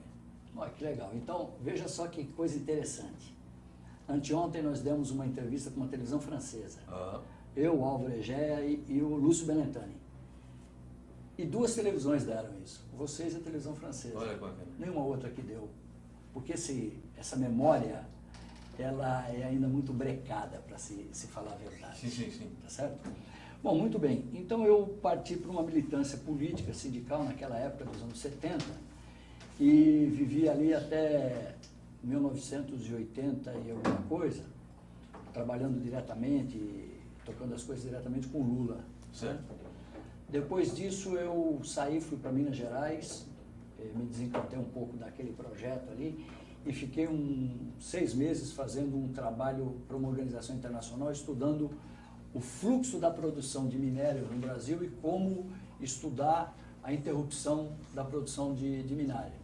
Olha, que legal. Então, veja só que coisa interessante. Anteontem nós demos uma entrevista com uma televisão francesa. Eu, o Álvaro Egea e o Lúcio Benentani. E 2 televisões deram isso. Vocês e a televisão francesa. Olha qual é. Nenhuma outra que deu. Porque essa memória, ela é ainda muito brecada para se falar a verdade. Sim. Tá certo? Bom, muito bem. Então eu parti para uma militância política, sindical, naquela época dos anos 70, e vivi ali até 1980 e alguma coisa, trabalhando diretamente, tocando as coisas diretamente com o Lula. Certo. Depois disso eu saí, fui para Minas Gerais, me desencantei um pouco daquele projeto ali e fiquei 6 meses fazendo um trabalho para uma organização internacional, estudando o fluxo da produção de minério no Brasil e como estudar a interrupção da produção de minério.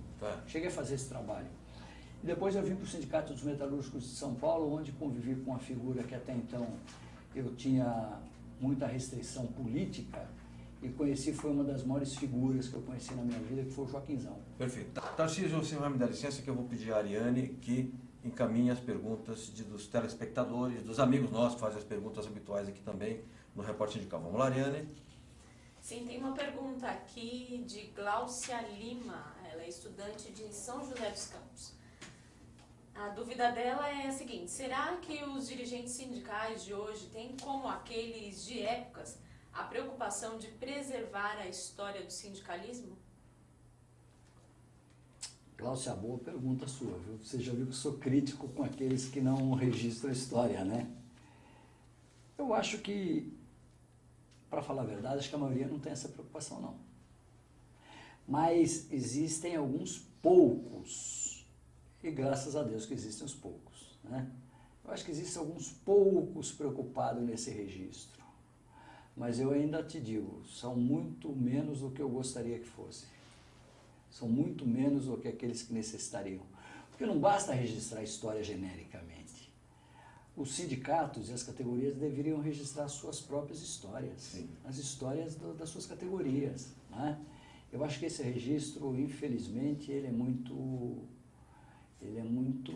Cheguei a fazer esse trabalho. E depois eu vim para o Sindicato dos Metalúrgicos de São Paulo, onde convivi com uma figura que até então eu tinha muita restrição política e conheci, foi uma das maiores figuras que eu conheci na minha vida, que foi o Joaquinzão. Perfeito. Tarcísio, você vai me dar licença que eu vou pedir a Ariane que encaminhe as perguntas dos telespectadores, dos amigos nossos que fazem as perguntas habituais aqui também no Repórter Sindical. Vamos lá, Ariane? Sim, tem uma pergunta aqui de Gláucia Lima, ela é estudante de São José dos Campos. A dúvida dela é a seguinte: será que os dirigentes sindicais de hoje têm, como aqueles de épocas, a preocupação de preservar a história do sindicalismo? Gláucia, boa pergunta sua, viu? Você já viu que eu sou crítico com aqueles que não registram a história, né? Eu acho que, para falar a verdade, acho que a maioria não tem essa preocupação, não. Mas existem alguns poucos, e graças a Deus que existem os poucos, né? Eu acho que existem alguns poucos preocupados nesse registro. Mas eu ainda te digo, são muito menos do que eu gostaria que fosse. São muito menos do que aqueles que necessitariam. Porque não basta registrar a história genericamente. Os sindicatos e as categorias deveriam registrar suas próprias histórias. Sim. As histórias das suas categorias, né? Eu acho que esse registro, infelizmente, ele é muito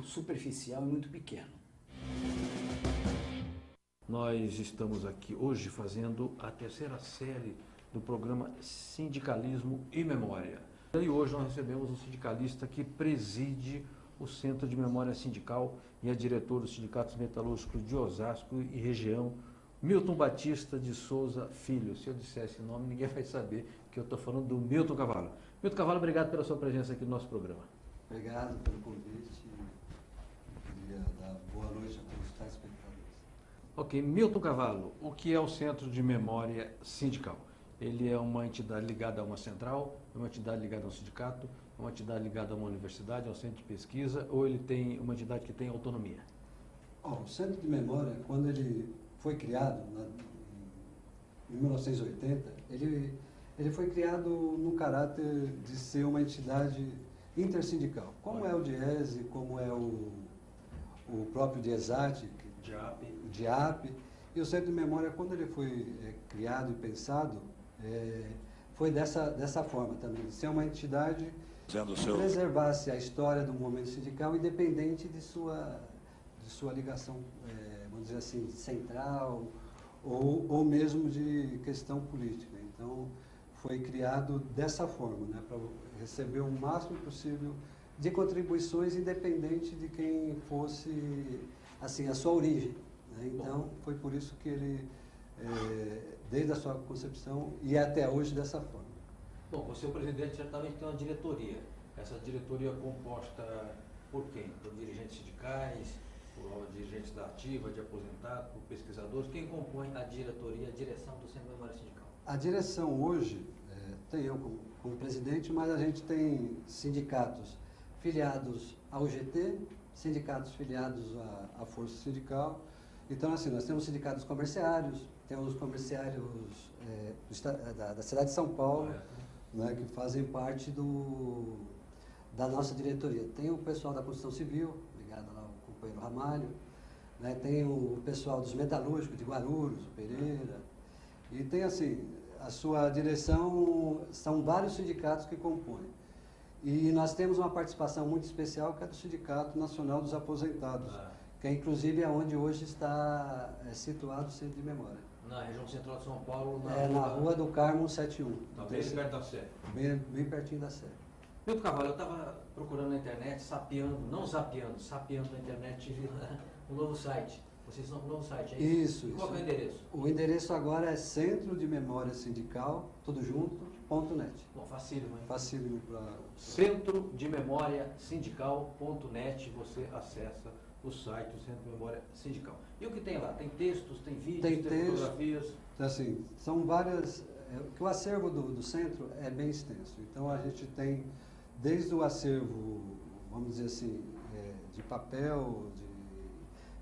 superficial e muito pequeno. Nós estamos aqui hoje fazendo a 3ª série do programa Sindicalismo e Memória. E hoje nós recebemos um sindicalista que preside o Centro de Memória Sindical e é diretor dos Sindicatos Metalúrgicos de Osasco e região, Milton Batista de Souza Filho. Se eu disser esse nome, ninguém vai saber que eu estou falando do Milton Cavallo. Milton Cavallo, obrigado pela sua presença aqui no nosso programa. Obrigado pelo convite. Queria dar boa noite a todos os telespectadores. Ok, Milton Cavallo, o que é o Centro de Memória Sindical? Ele é uma entidade ligada a uma central, é uma entidade ligada a um sindicato, é uma entidade ligada a uma universidade, a um centro de pesquisa, ou ele tem uma entidade que tem autonomia? O Centro de Memória, quando ele foi criado, em 1980, ele foi criado no caráter de ser uma entidade intersindical, como é o DIESE, como é o próprio DIESAT, o DIAP. E o Centro de Memória, quando ele foi criado e pensado, foi dessa forma também, de ser uma entidade que preservasse a história do movimento sindical independente de sua ligação, vamos dizer assim, central ou mesmo de questão política. Então, foi criado dessa forma, né, para receber o máximo possível de contribuições independente de quem fosse, assim, a sua origem, né? Então, foi por isso que ele, desde a sua concepção e até hoje, dessa forma. Bom, você, o presidente, certamente tem uma diretoria. Essa diretoria é composta por quem? Por dirigentes sindicais, por dirigentes da ativa, de aposentados, por pesquisadores. Quem compõe a diretoria, a direção do Centro de Memória Sindical? A direção hoje, tem eu como presidente, mas a gente tem sindicatos filiados ao GT, sindicatos filiados à Força Sindical. Então, assim, nós temos sindicatos comerciários, temos comerciários da cidade de São Paulo, né, que fazem parte da nossa diretoria. Tem o pessoal da Construção Civil, ligado lá ao companheiro Ramalho, né, tem o pessoal dos metalúrgicos de Guarulhos, o Pereira, E tem assim, a sua direção, são vários sindicatos que compõem. E nós temos uma participação muito especial, que é do Sindicato Nacional dos Aposentados, que é inclusive onde hoje está situado o Centro de Memória. Na região central de São Paulo? Na Rua do Carmo 71. Tá bem perto da Sé. Bem pertinho da Sé. Milton Carvalho, eu estava procurando na internet, sapeando na internet um novo site. Vocês estão com um novo site, é isso? Isso. Qual é o endereço? O endereço agora é Centro de Memória Sindical, tudo junto, .net. Bom, facílimo, hein? Facílimo para... Centro de Memória Sindical.net, você acessa o site do Centro de Memória Sindical. E o que tem lá? Tem textos, tem vídeos, tem fotografias? Assim, são várias... que o acervo do centro é bem extenso. Então a gente tem desde o acervo, vamos dizer assim, de papel,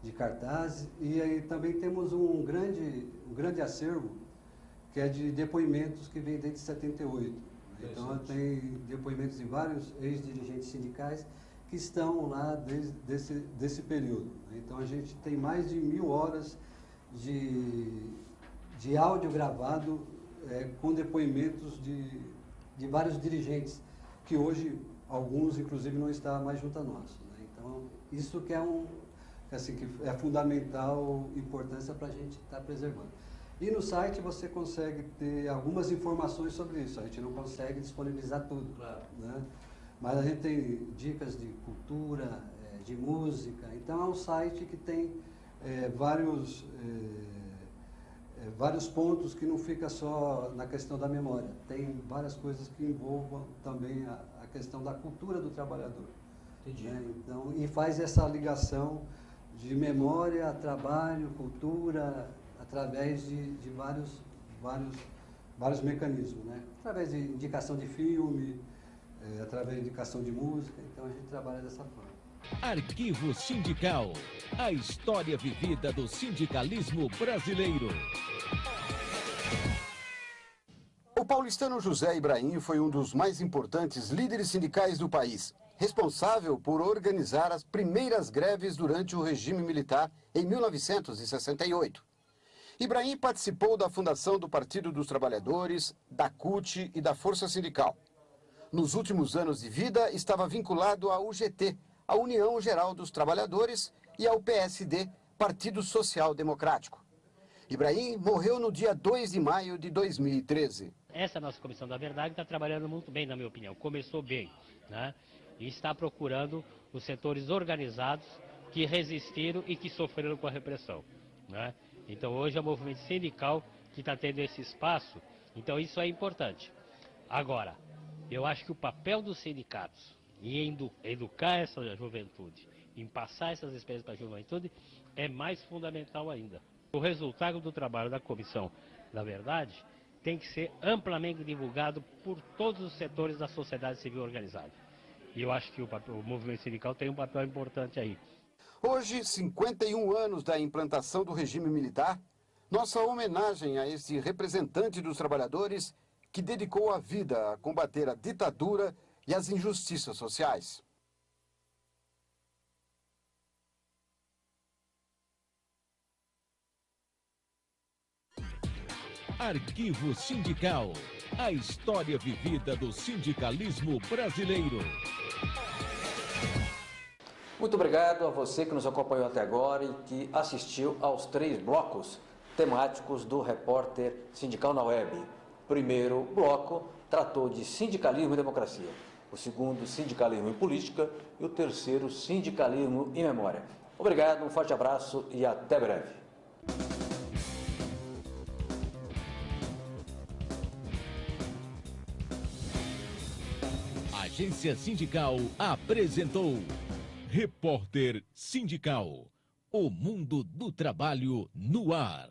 de cartaz, e aí também temos um grande acervo que é de depoimentos que vem desde 78. Então tem depoimentos de vários ex-dirigentes sindicais que estão lá desde desse período. Então a gente tem mais de 1000 horas de áudio gravado com depoimentos de vários dirigentes, que hoje alguns inclusive não estão mais junto a nós. Então isso que que é fundamental importância para a gente estar preservando. E no site você consegue ter algumas informações sobre isso, a gente não consegue disponibilizar tudo, claro, né? Mas a gente tem dicas de cultura, de música, então é um site que tem vários pontos que não fica só na questão da memória, tem várias coisas que envolvam também a questão da cultura do trabalhador. Entendi. Né? Então, e faz essa ligação de memória, trabalho, cultura, através de vários mecanismos, né? Através de indicação de filme, através de indicação de música, então a gente trabalha dessa forma. Arquivo Sindical, a história vivida do sindicalismo brasileiro. O paulistano José Ibrahim foi um dos mais importantes líderes sindicais do país, responsável por organizar as primeiras greves durante o regime militar em 1968. Ibrahim participou da fundação do Partido dos Trabalhadores, da CUT e da Força Sindical. Nos últimos anos de vida, estava vinculado à UGT, a União Geral dos Trabalhadores, e ao PSD, Partido Social Democrático. Ibrahim morreu no dia 2 de maio de 2013. Essa nossa Comissão da Verdade está trabalhando muito bem, na minha opinião. Começou bem, né? E está procurando os setores organizados que resistiram e que sofreram com a repressão, né? Então hoje é o movimento sindical que está tendo esse espaço, então isso é importante. Agora, eu acho que o papel dos sindicatos em educar essa juventude, em passar essas experiências para a juventude, é mais fundamental ainda. O resultado do trabalho da Comissão da Verdade tem que ser amplamente divulgado por todos os setores da sociedade civil organizada. E eu acho que o movimento sindical tem um papel importante aí. Hoje, 51 anos da implantação do regime militar, nossa homenagem a este representante dos trabalhadores que dedicou a vida a combater a ditadura e as injustiças sociais. Arquivo Sindical, a história vivida do sindicalismo brasileiro. Muito obrigado a você que nos acompanhou até agora e que assistiu aos 3 blocos temáticos do Repórter Sindical na Web. O primeiro bloco tratou de sindicalismo e democracia. O segundo, sindicalismo e política. E o terceiro, sindicalismo e memória. Obrigado, um forte abraço e até breve. A Agência Sindical apresentou Repórter Sindical, o mundo do trabalho no ar.